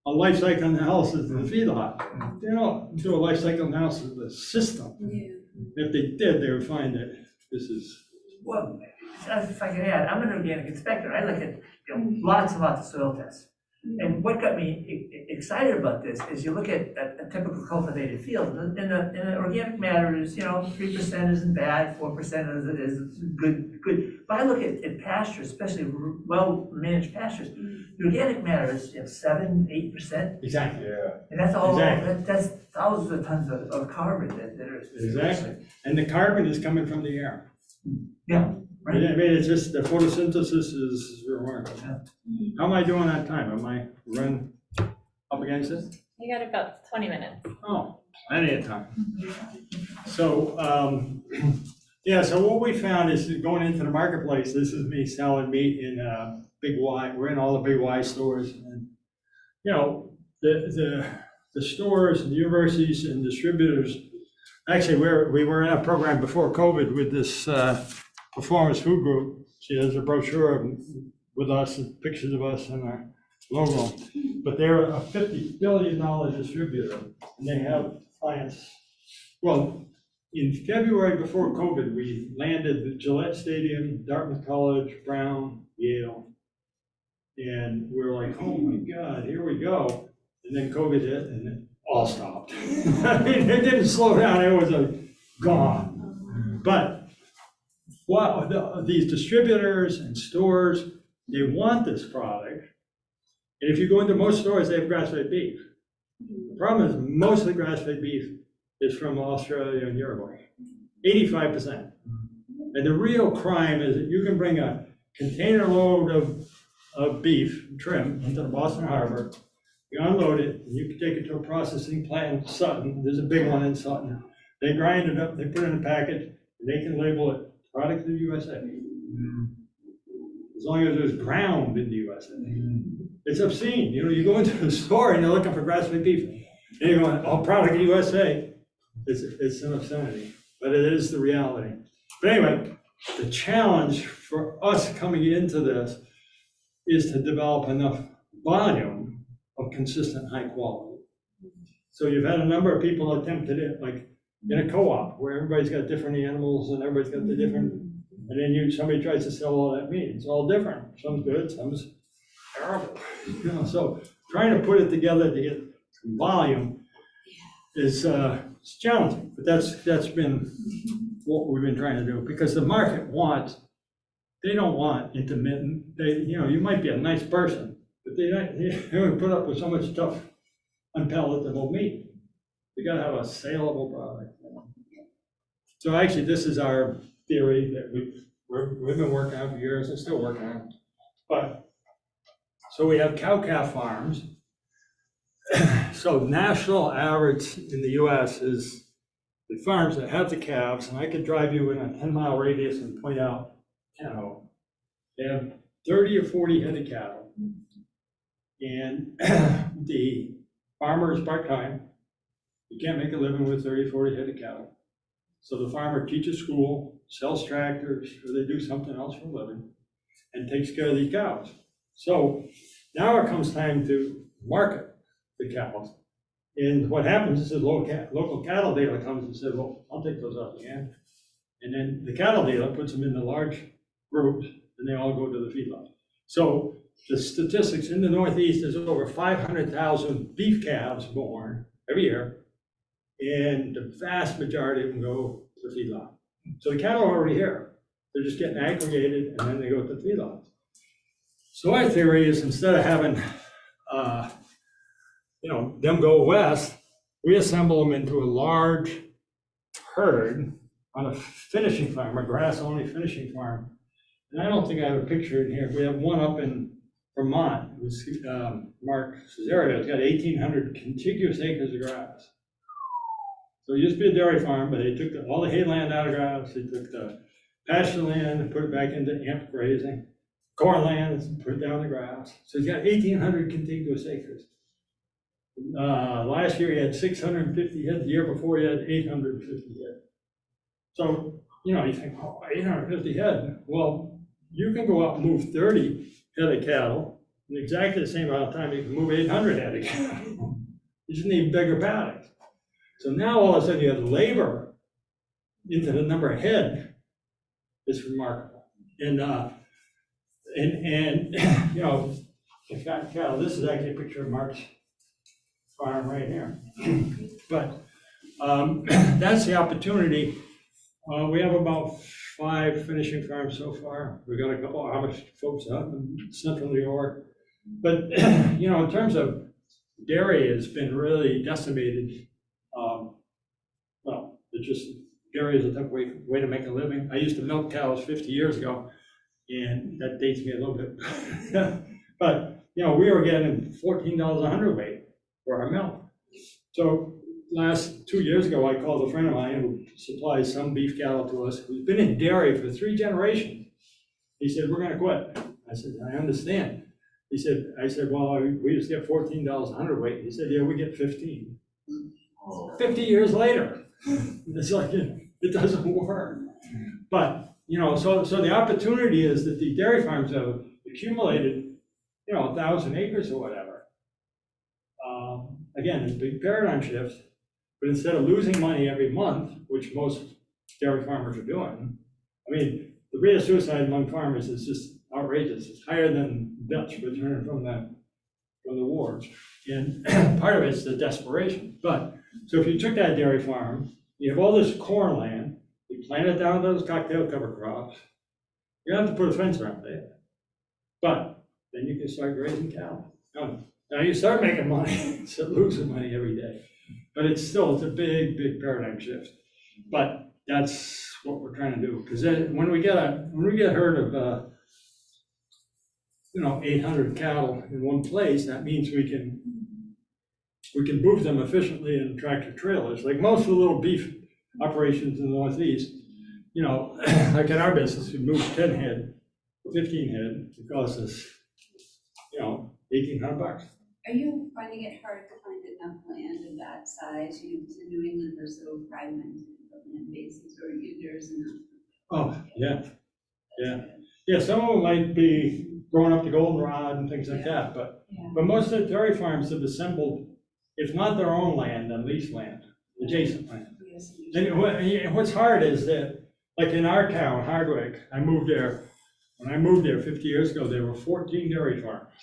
a life cycle analysis of the feedlot. They don't do a life cycle analysis of the system. If they did, they would find that this is, Well, if I can add, I'm an organic inspector, I look at, you know, lots and lots of soil tests. And what got me excited about this is you look at a typical cultivated field, and the organic matter is, you know, 3% isn't bad, 4% is good. But I look at pastures, especially well-managed pastures, the organic matter is, you know, 7-8%. exactly. And that's all, Exactly. that's thousands of tons of carbon that are. Exactly. And the carbon is coming from the air. Yeah, I mean, it's just, the photosynthesis is remarkable. How am I doing that time? Am I run up against it? You got about 20 minutes. Oh, plenty of time. So, yeah, so what we found is going into the marketplace, this is me selling meat in Big Y. We're in all the Big Y stores. And, you know, the stores and universities and distributors, actually, we were in a program before COVID with this Performance Food Group. She has a brochure with us and pictures of us and our logo. But they're a $50 billion distributor, and they have clients. Well, in February before COVID, we landed the Gillette Stadium, Dartmouth College, Brown, Yale. And we were like, oh my God, here we go. And then COVID hit, and all stopped. I mean, it didn't slow down, it was gone. But these distributors and stores, they want this product. And if you go into most stores, they have grass-fed beef. The problem is most of the grass-fed beef is from Australia and Uruguay, 85%. And the real crime is that you can bring a container load of beef trim into the Boston Harbor, you unload it, and you can take it to a processing plant in Sutton. There's a big one in Sutton. They grind it up, they put it in a package, and they can label it product of the USA. As long as it was ground in the USA. It's obscene. You know, you go into the store and you're looking for grass-fed beef, and you're going, oh, product of the USA. It's an obscenity, but it is the reality. But anyway, the challenge for us coming into this is to develop enough volume of consistent high quality. So you've had a number of people attempted it, like in a co-op where everybody's got different animals and everybody's got the different, and then somebody tries to sell all that meat. It's all different. Some's good, some's terrible. You know, so trying to put it together to get some volume is it's challenging, but that's been what we've been trying to do, because the market they don't want intermittent. You might be a nice person, but they don't put up with so much tough, unpalatable meat. You gotta have a saleable product. So actually, this is our theory that we've been working on for years and still working on. But, so we have cow-calf farms. So national average in the US is the farms that have the calves, and I could drive you in a 10-mile radius and point out 10 of them. They have 30 or 40 head of cattle. And the farmer is part-time. You can't make a living with 30 or 40 head of cattle. So the farmer teaches school, sells tractors, or they do something else for a living, and takes care of these cows. So now it comes time to market the cows. And what happens is the local cattle dealer comes and says, well, I'll take those off the hand. And then the cattle dealer puts them in the large groups, and they all go to the feedlot. So the statistics in the Northeast is over 500,000 beef calves born every year, and the vast majority of them go to the feedlot. So the cattle are already here. They're just getting aggregated, and then they go to the feedlots. So our theory is, instead of having them go west, we assemble them into a large herd on a finishing farm, a grass-only finishing farm. And I don't think I have a picture in here. We have one up in Vermont. It was Mark Cesario. It's got 1,800 contiguous acres of grass. So it used to be a dairy farm, but they took all the hay land out of grass. They took the pasture land and put it back into amp grazing. Corn land and put it down the grass. So he's got 1,800 contiguous acres. Last year he had 650 head. The year before he had 850 head. So, you think, oh, 850 head. Well, you can go out and move 30 head of cattle in exactly the same amount of time you can move 800 head of cattle. You just need bigger paddocks. So now all of a sudden you have labor into the number of head. It's remarkable. And in fact, cattle, this is actually a picture of Mark's farm right here. But that's the opportunity. We have about 5 finishing farms so far. We've got a couple of Amish folks up in central New York. But, in terms of dairy, has been really decimated. Dairy is a tough way to make a living. I used to milk cows 50 years ago, and that dates me a little bit. But, we were getting $14 a hundredweight for our milk. So last 2 years ago, I called a friend of mine who supplies some beef cattle to us, who's been in dairy for 3 generations. He said, we're gonna quit. I said, I understand. I said, well, we just get $14 a hundredweight. He said, yeah, we get 15. 50 years later. It's like, it doesn't work. But, so the opportunity is that the dairy farms have accumulated, 1,000 acres or whatever. Again, it's a big paradigm shift, but instead of losing money every month, which most dairy farmers are doing, the rate of suicide among farmers is just outrageous. It's higher than Dutch return from from the wars. And part of it's the desperation. But, so if you took that dairy farm, you have all this corn land, you plant it down those cocktail cover crops, you have to put a fence around it. But then you can start grazing cattle. Now you start making money, instead of losing money every day. But it's a big, big paradigm shift. But that's what we're trying to do. Because when we get a herd of 800 cattle in one place, that means we can move them efficiently in tractor trailers. Like most of the little beef operations in the Northeast, like in our business, we move 10 head, 15 head, it costs us, $1,800. Are you finding it hard to find enough land of that size? New England are so fragmented, the land bases, or there's enough? Oh, yeah. Yeah, some of them might be growing up the goldenrod and things like that, but most of the dairy farms have assembled, if not their own land, then leased land, adjacent land. Yes. And what's hard is that, like in our town, Hardwick, when I moved there 50 years ago, there were 14 dairy farms.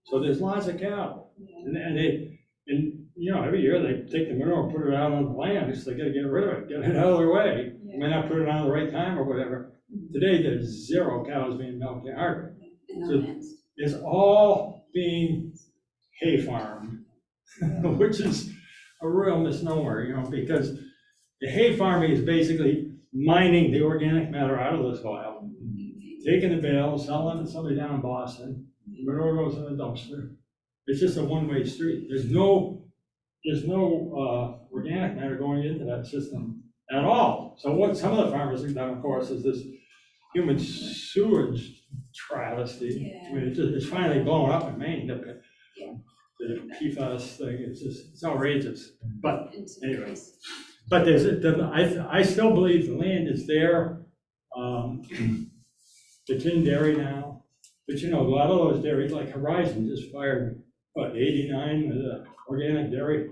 So there's lots of cattle. And every year they take the manure and put it out on the land, because they gotta get rid of it, get it out of their way. They may not put it on at the right time or whatever. Today, there's 0 cows being milked in Hardwick. So it's all being hay farmed, which is a real misnomer, because the hay farming is basically mining the organic matter out of the soil, taking the bales, selling it to somebody down in Boston, manure goes in the dumpster. It's just a one-way street. There's no organic matter going into that system at all. So what some of the farmers have done, of course, is this human sewage travesty. I mean, it's finally blowing up in Maine, the PFAS thing, it's outrageous. But anyway, but I still believe the land is there. It's in dairy now, but a lot of those dairies, like Horizon, just fired, 89 of the organic dairy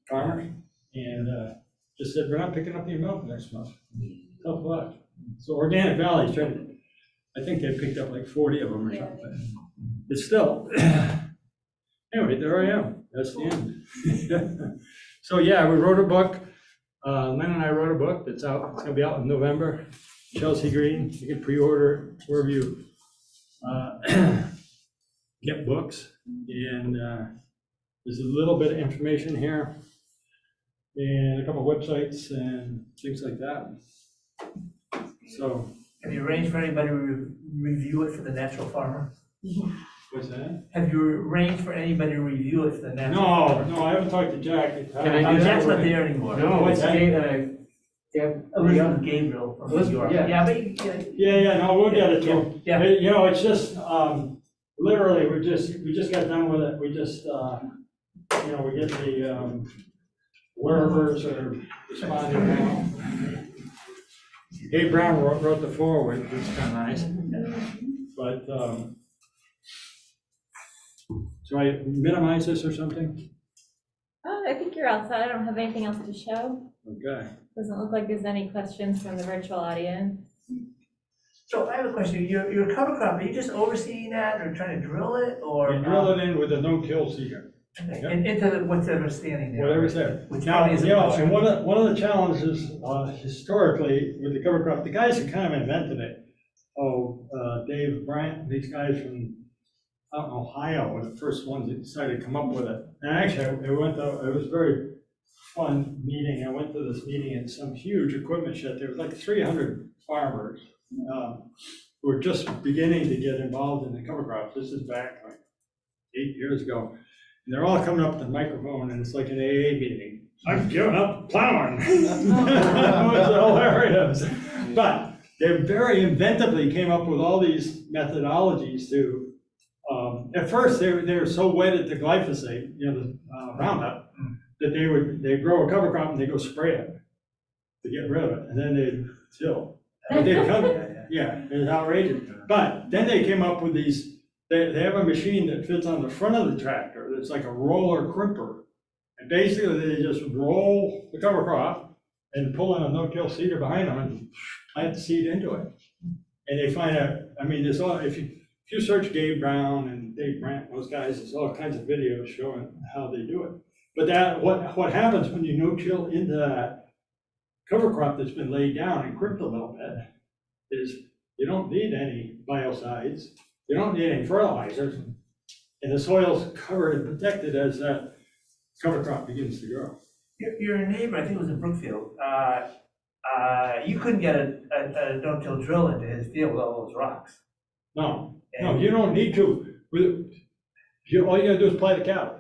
farmers, and just said, we're not picking up your milk next month. Tough luck. So Organic Valley's trying, I think they picked up like 40 of them or something. It's still, anyway, there I am. That's the end. So yeah, we wrote a book. Lynn and I wrote a book that's out. It's gonna be out in November. Chelsea Green. You can pre-order it wherever you get books. And there's a little bit of information here, and a couple of websites and things like that. So, Have you arranged for anybody to review it for the Natural Farmer? what's that? Have you arranged for anybody to review it for the Natural Farmer? No, I haven't talked to Jack. Can I do Jack's that? not there anymore. No, it's Elizabeth Gabriel from New Elizabeth, York. yeah. Yeah, but No, we'll get it to him. Yeah. It's just, literally, we just got done with it. We just, we get the, wherever's are responding now. Dave Brown wrote the foreword, which is kind of nice. But, so I minimize this or something? I think you're outside. I don't have anything else to show. Okay. Doesn't look like there's any questions from the virtual audience. So I have a question. Your cover crop, are you just overseeing that or trying to drill it or? You drill it in with a no-kill seeder. Okay, and into whatever's standing there. Whatever's there. Which Now, probably isn't much. and one of the challenges historically with the cover crop, the guys who kind of invented it, Dave Bryant, these guys from out in Ohio were the first ones that decided to come up with it. And actually, it was a very fun meeting. I went to this meeting at some huge equipment shed. There was like 300 farmers who were just beginning to get involved in the cover crops. This is back like 8 years ago. And they're all coming up to the microphone, and it's like an AA meeting. I've given up plowing. It was hilarious. But they very inventively came up with all these methodologies to, at first they were so wedded to glyphosate, the Roundup, that they'd grow a cover crop and they'd go spray it to get rid of it, and then they'd till. But they'd come, it's outrageous. But then they came up with these, they have a machine that fits on the front of the tractor that's like a roller crimper. And basically they just roll the cover crop and pull in a no-kill seeder behind them and plant the seed into it. And they find out, I mean, if if you search Gabe Brown and Dave Brandt, those guys, there's all kinds of videos showing how they do it. But that, what happens when you no-till into that cover crop that's been laid down and crimped a little bit is you don't need any biocides, you don't need any fertilizers, and the soil's covered and protected as that cover crop begins to grow. Your neighbor, I think it was in Brookfield, you couldn't get a no-till drill into his field with all those rocks. No, you don't need to. All you gotta do is apply the cattle.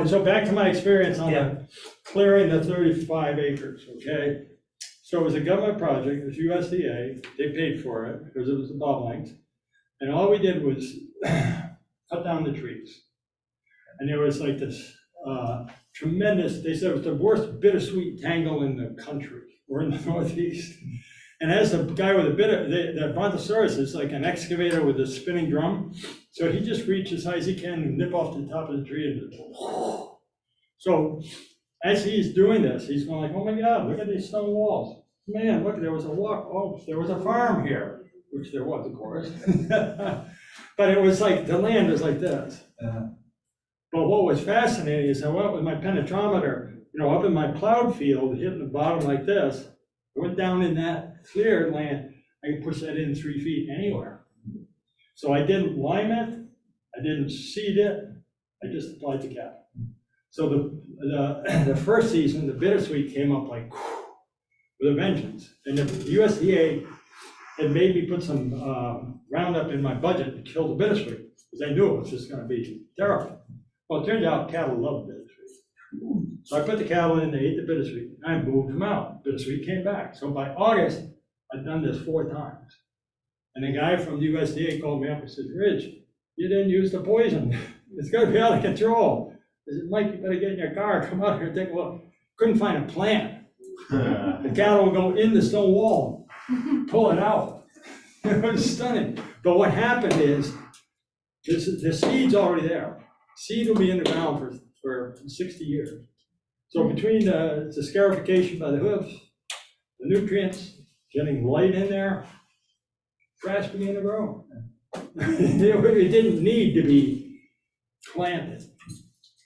So back to my experience on Yeah. the clearing the 35 acres, okay? So it was a government project, it was USDA, they paid for it because it was the bobolink. And all we did was cut down the trees. And there was like this tremendous, they said it was the worst bittersweet tangle in the country, or in the Northeast. And as the guy with the Brontosaurus is like an excavator with a spinning drum. So he just reached as high as he can and nip off the top of the tree and so as he's doing this, he's going like, oh my God, look at these stone walls. Man, look, there was a walk, oh, there was a farm here, which there was, of course. But it was like, the land was like this. But what was fascinating is I went with my penetrometer, up in my plowed field, hitting the bottom like this. I went down in that cleared land, I could push that in 3 feet anywhere. So I didn't lime it, I didn't seed it, I just applied the cap. So the first season, the bittersweet came up like with a vengeance. And the USDA had made me put some Roundup in my budget to kill the bittersweet, because I knew it was just gonna be terrible. Well, it turned out cattle love bittersweet. So I put the cattle in, they ate the bittersweet, and I moved them out. Bittersweet came back. So by August, I'd done this 4 times. And the guy from the USDA called me up and said, Rich, you didn't use the poison. It's gonna be out of control. I said, Mike, you better get in your car, come out here and take a look. Couldn't find a plant. The cattle would go in the stone wall, pull it out. It was stunning. But what happened is, the seed's already there. Seed will be in the ground for 60 years. So between the scarification by the hooves, the nutrients getting light in there, grass began to grow. It didn't need to be planted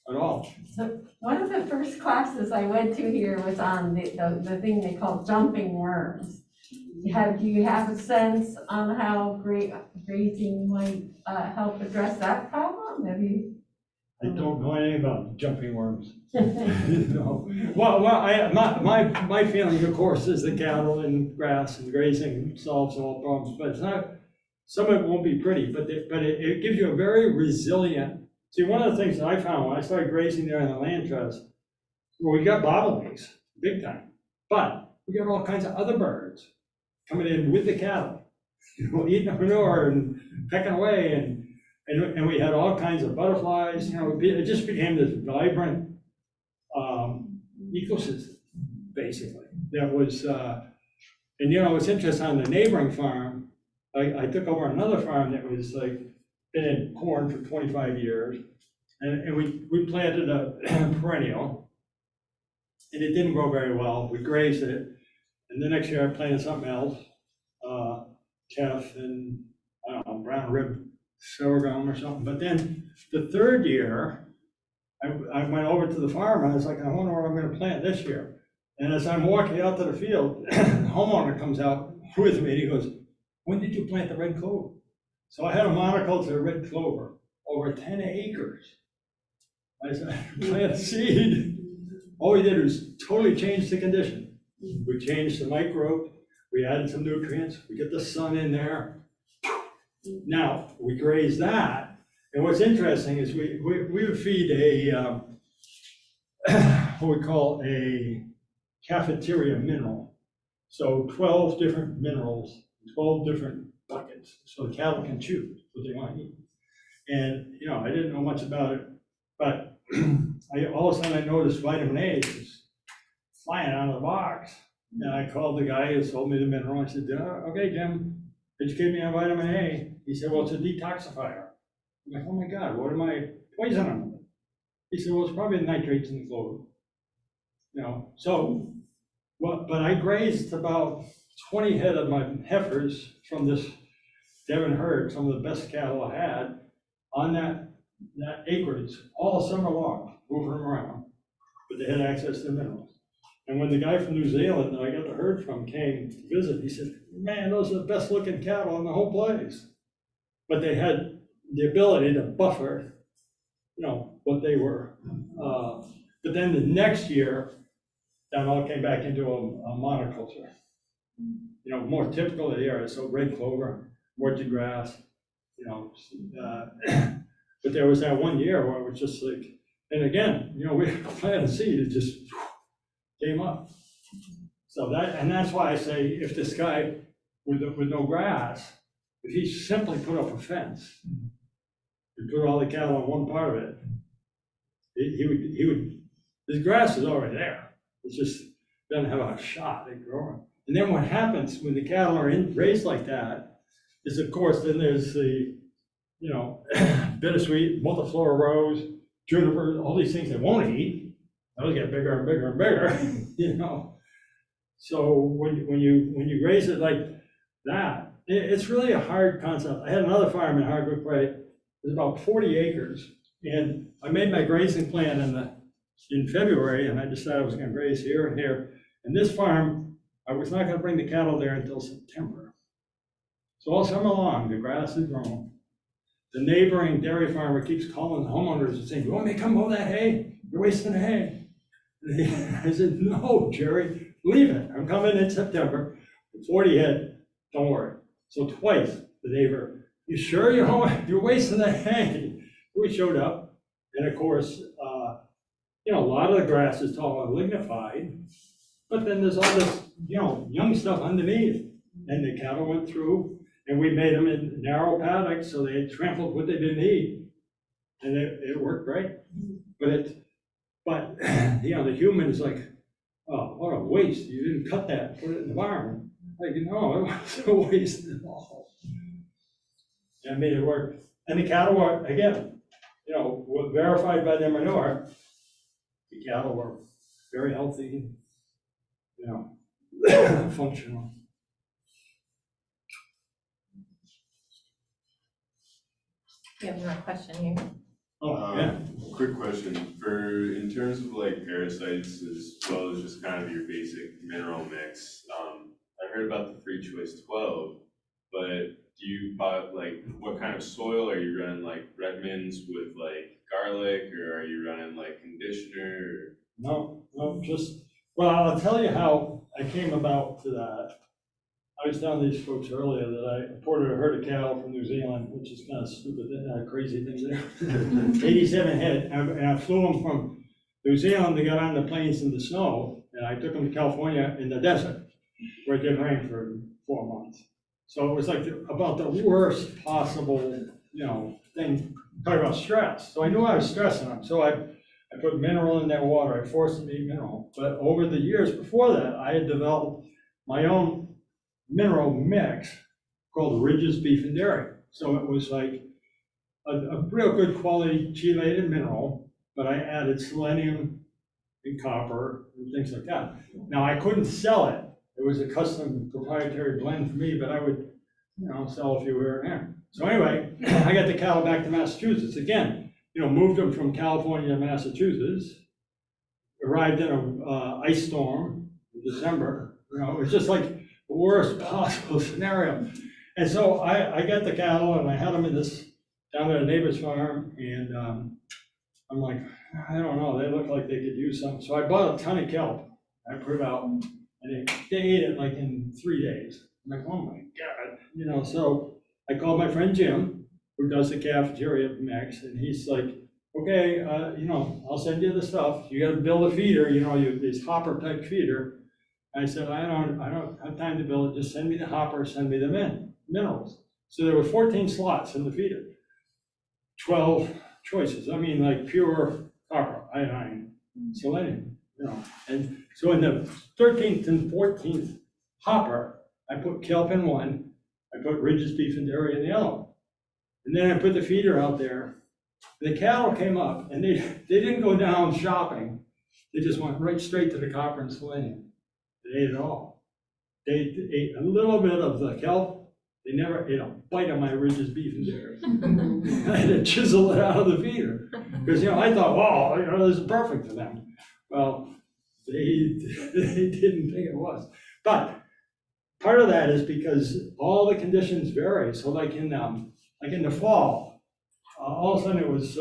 at all. So one of the first classes I went to here was on the thing they call jumping worms. Do you have a sense on how grazing might help address that problem? Have you? I don't know anything about jumping worms. No. Well, my feeling, of course, is the cattle and grass and grazing solves all problems, but it's not, some of it won't be pretty, but it gives you a very resilient, see, one of the things that I found when I started grazing there in the land trust, well, we got bobolinks, big time, but we got all kinds of other birds coming in with the cattle, eating the manure and pecking away, and we had all kinds of butterflies, it just became this vibrant ecosystem, basically. That was, and it's interesting, on the neighboring farm, I took over another farm that was like, been in corn for 25 years, and we planted a perennial, and it didn't grow very well. We grazed it, and the next year I planted something else, teff and, I don't know, brown rib sorghum or something. But then the third year, I went over to the farm, and I was like, I wonder what I'm gonna plant this year. And as I'm walking out to the field, the homeowner comes out with me, and he goes, when did you plant the red clover? So I had a monoculture red clover, over 10 acres. I said, plant seed. All we did was totally change the condition. We changed the microbe, we added some nutrients, we get the sun in there. Now, we graze that, and what's interesting is we would feed a, what we call a cafeteria mineral. So 12 different minerals, 12 different buckets, so the cattle can choose what they want to eat. And, I didn't know much about it, but all of a sudden I noticed vitamin A was flying out of the box. And I called the guy who sold me the mineral. I said, okay, Jim, educate me on vitamin A. He said, well, it's a detoxifier. I'm like, oh my God, what am I poisoning them with? He said, well, it's probably the nitrates in the clover. So, but I grazed about 20 head of my heifers from this Devon herd, some of the best cattle I had on that acreage all summer long, moving them around. But they had access to minerals. And when the guy from New Zealand that I got the herd from came to visit, he said, man, those are the best looking cattle in the whole place. But they had the ability to buffer, what they were. But then the next year, that all came back into a monoculture. More typical of the area, so red clover, orchard grass, but there was that one year where it was just like, and again, we planted a seed, it just came up. So that's why I say, if this guy with no grass, if he simply put up a fence and put all the cattle on one part of it, he would, his grass is already there. It just doesn't have a shot at growing. And then what happens when the cattle are raised like that is, of course, then there's the, bittersweet, multiflora rose, juniper, all these things they won't eat. Those get bigger and bigger and bigger, So when you raise it like that, it's really a hard concept. I had another farm in Hardwick Way. It was about 40 acres, and I made my grazing plan in February, and I decided I was going to graze here and here. And this farm, I was not going to bring the cattle there until September. So all summer long, the grass is growing. The neighboring dairy farmer keeps calling the homeowners and saying, you want me to come mow that hay? You're wasting the hay. I said, no, Jerry, leave it. I'm coming in September. 40 head, don't worry. So twice the neighbor, you sure you're wasting the hay? We showed up, and of course, a lot of the grass is tall and lignified, but then there's all this, young stuff underneath. And the cattle went through, and we made them in narrow paddocks, so they trampled what they didn't eat. And it worked great. But the human is like, oh, what a waste. You didn't cut that, put it in the barn. Like, no, it wasn't a waste at all. And I made it work. And the cattle were, again, were verified by their manure. The cattle were very healthy, functional. We have one question here. Oh, yeah. Quick question, in terms of like parasites as well as just kind of your basic mineral mix, I heard about the Free Choice 12, but do you buy, like, what kind of soil? Are you running like Redmond's with like garlic, or are you running like conditioner? No, well, I'll tell you how I came about to that. I was telling these folks earlier that I imported a herd of cattle from New Zealand, which is kind of stupid, crazy things there. 87 head, and I flew them from New Zealand. They got on the plains in the snow, and I took them to California in the desert, where it didn't rain for 4 months. So it was like about the worst possible, thing, talk about stress. So I knew I was stressing them, so I put mineral in their water. I forced them to eat mineral. But over the years before that, I had developed my own mineral mix called Ridges Beef and Dairy. So it was like a real good quality chelated mineral, but I added selenium and copper and things like that. Now I couldn't sell it. It was a custom proprietary blend for me, but I would, sell a few here and there. So anyway, I got the cattle back to Massachusetts again. Moved them from California to Massachusetts. Arrived in a ice storm in December. It was just like the worst possible scenario. And so I got the cattle and I had them down at a neighbor's farm, and I'm like, I don't know, they look like they could use something. So I bought a ton of kelp. I put it out, and they ate it like in 3 days. I'm like, oh my God, so I called my friend Jim, who does the cafeteria mix, and he's like, okay, I'll send you the stuff. You got to build a feeder, this hopper type feeder. I said, I don't have time to build it. Just send me the hopper, send me the minerals. So there were 14 slots in the feeder, 12 choices. I mean, like pure copper, iodine, selenium, And so in the 13th and 14th hopper, I put kelp in one, I put Ridges Beef and Dairy in the other. And then I put the feeder out there. The cattle came up, and they didn't go down shopping. They just went right straight to the copper and selenium. They ate it all. They ate a little bit of the kelp, They never ate a bite of my Ridge's beef and dairy. I had to chisel it out of the feeder, because, I thought, wow, this is perfect for them. Well, they didn't think it was. But part of that is because all the conditions vary. So like in the fall, all of a sudden it was,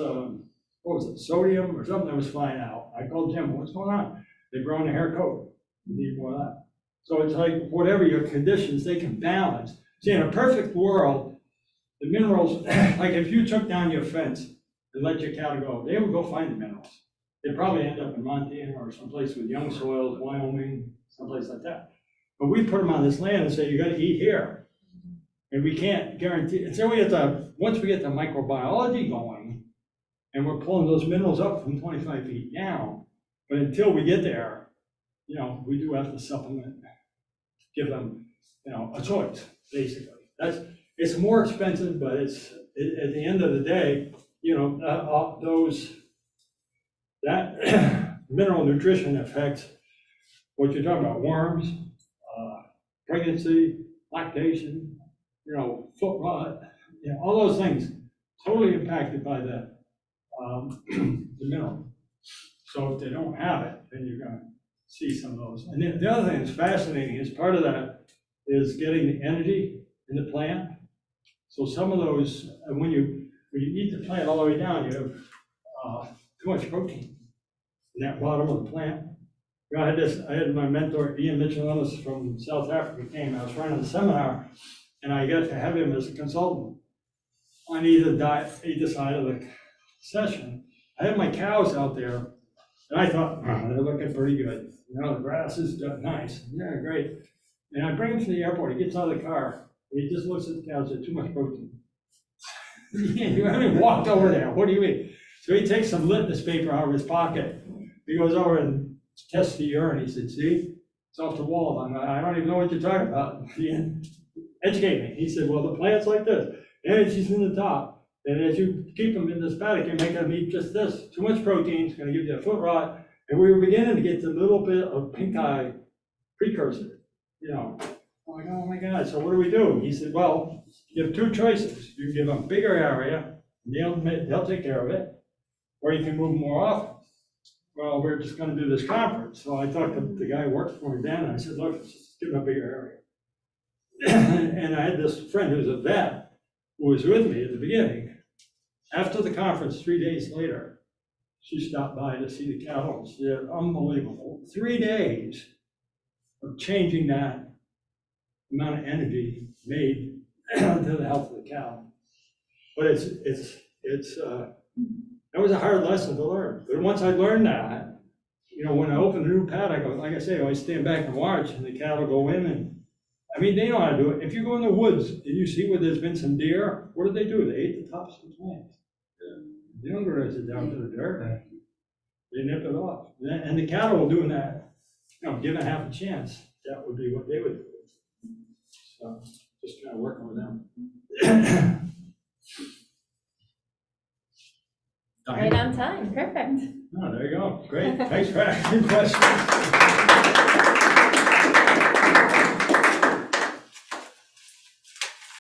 what was it, sodium or something that was flying out. I called Jim, what's going on? They've grown a hair coat. You need more of that. So it's like whatever your conditions, they can balance. See, in a perfect world, the minerals, like if you took down your fence and let your cattle go, they would go find the minerals. They'd probably end up in Montana or someplace with young soils, Wyoming, someplace like that. But we put them on this land and say, you gotta eat here. And we can't guarantee, and so we have to, once we get the microbiology going, and we're pulling those minerals up from 25 feet down, but until we get there, we do have to supplement, give them, a choice, basically. It's more expensive, but it's, at the end of the day, that mineral nutrition affects what you're talking about, worms, pregnancy, lactation, foot rot, all those things totally impacted by the mineral. So if they don't have it, then you're gonna see some of those. And then the other thing that's fascinating is part of that is getting the energy in the plant. So some of those, when you eat the plant all the way down, you have too much protein in that bottom of the plant. I had my mentor, Ian Mitchell-Ellis from South Africa came, I was running a seminar, and I got to have him as a consultant on either side of the session. I had my cows out there, and I thought, they're looking pretty good. The grass is nice, yeah, great. And I bring him to the airport, he gets out of the car, and he just looks at the cows, said, too much protein. You haven't walked over there, what do you mean? So he takes some litmus paper out of his pocket, he goes over and tests the urine, he said, see, it's off the wall. I don't even know what you're talking about. Educate me. He said, well, the plant's like this, energy's in the top, and as you keep them in this paddock, you make them eat just this. Too much protein is gonna give you a foot rot, and we were beginning to get a little bit of pink eye precursor, I'm like, oh my God, so what do we do? He said, well, you have two choices. You give them a bigger area, and they'll take care of it, or you can move more often. Well, we're just gonna do this conference. So I talked to the guy who worked for me then, and I said, look, let's just give them a bigger area. And I had this friend who's a vet who was with me at the beginning. After the conference, 3 days later, she stopped by to see the cattle. She said, unbelievable. 3 days of changing that amount of energy made to the health of the cow. But that was a hard lesson to learn. But once I learned that, when I open a new paddock, like I say, I always stand back and watch, and the cattle go in, and they know how to do it. If you go in the woods and you see where there's been some deer, what do? They ate the tops of the plants. They don't graze it down to the dirt. They nip it off. And the cattle were doing that, given half a chance, that would be what they would do. So just kind of working with them. Right on time, perfect. Oh, there you go. Great. Thanks for asking questions.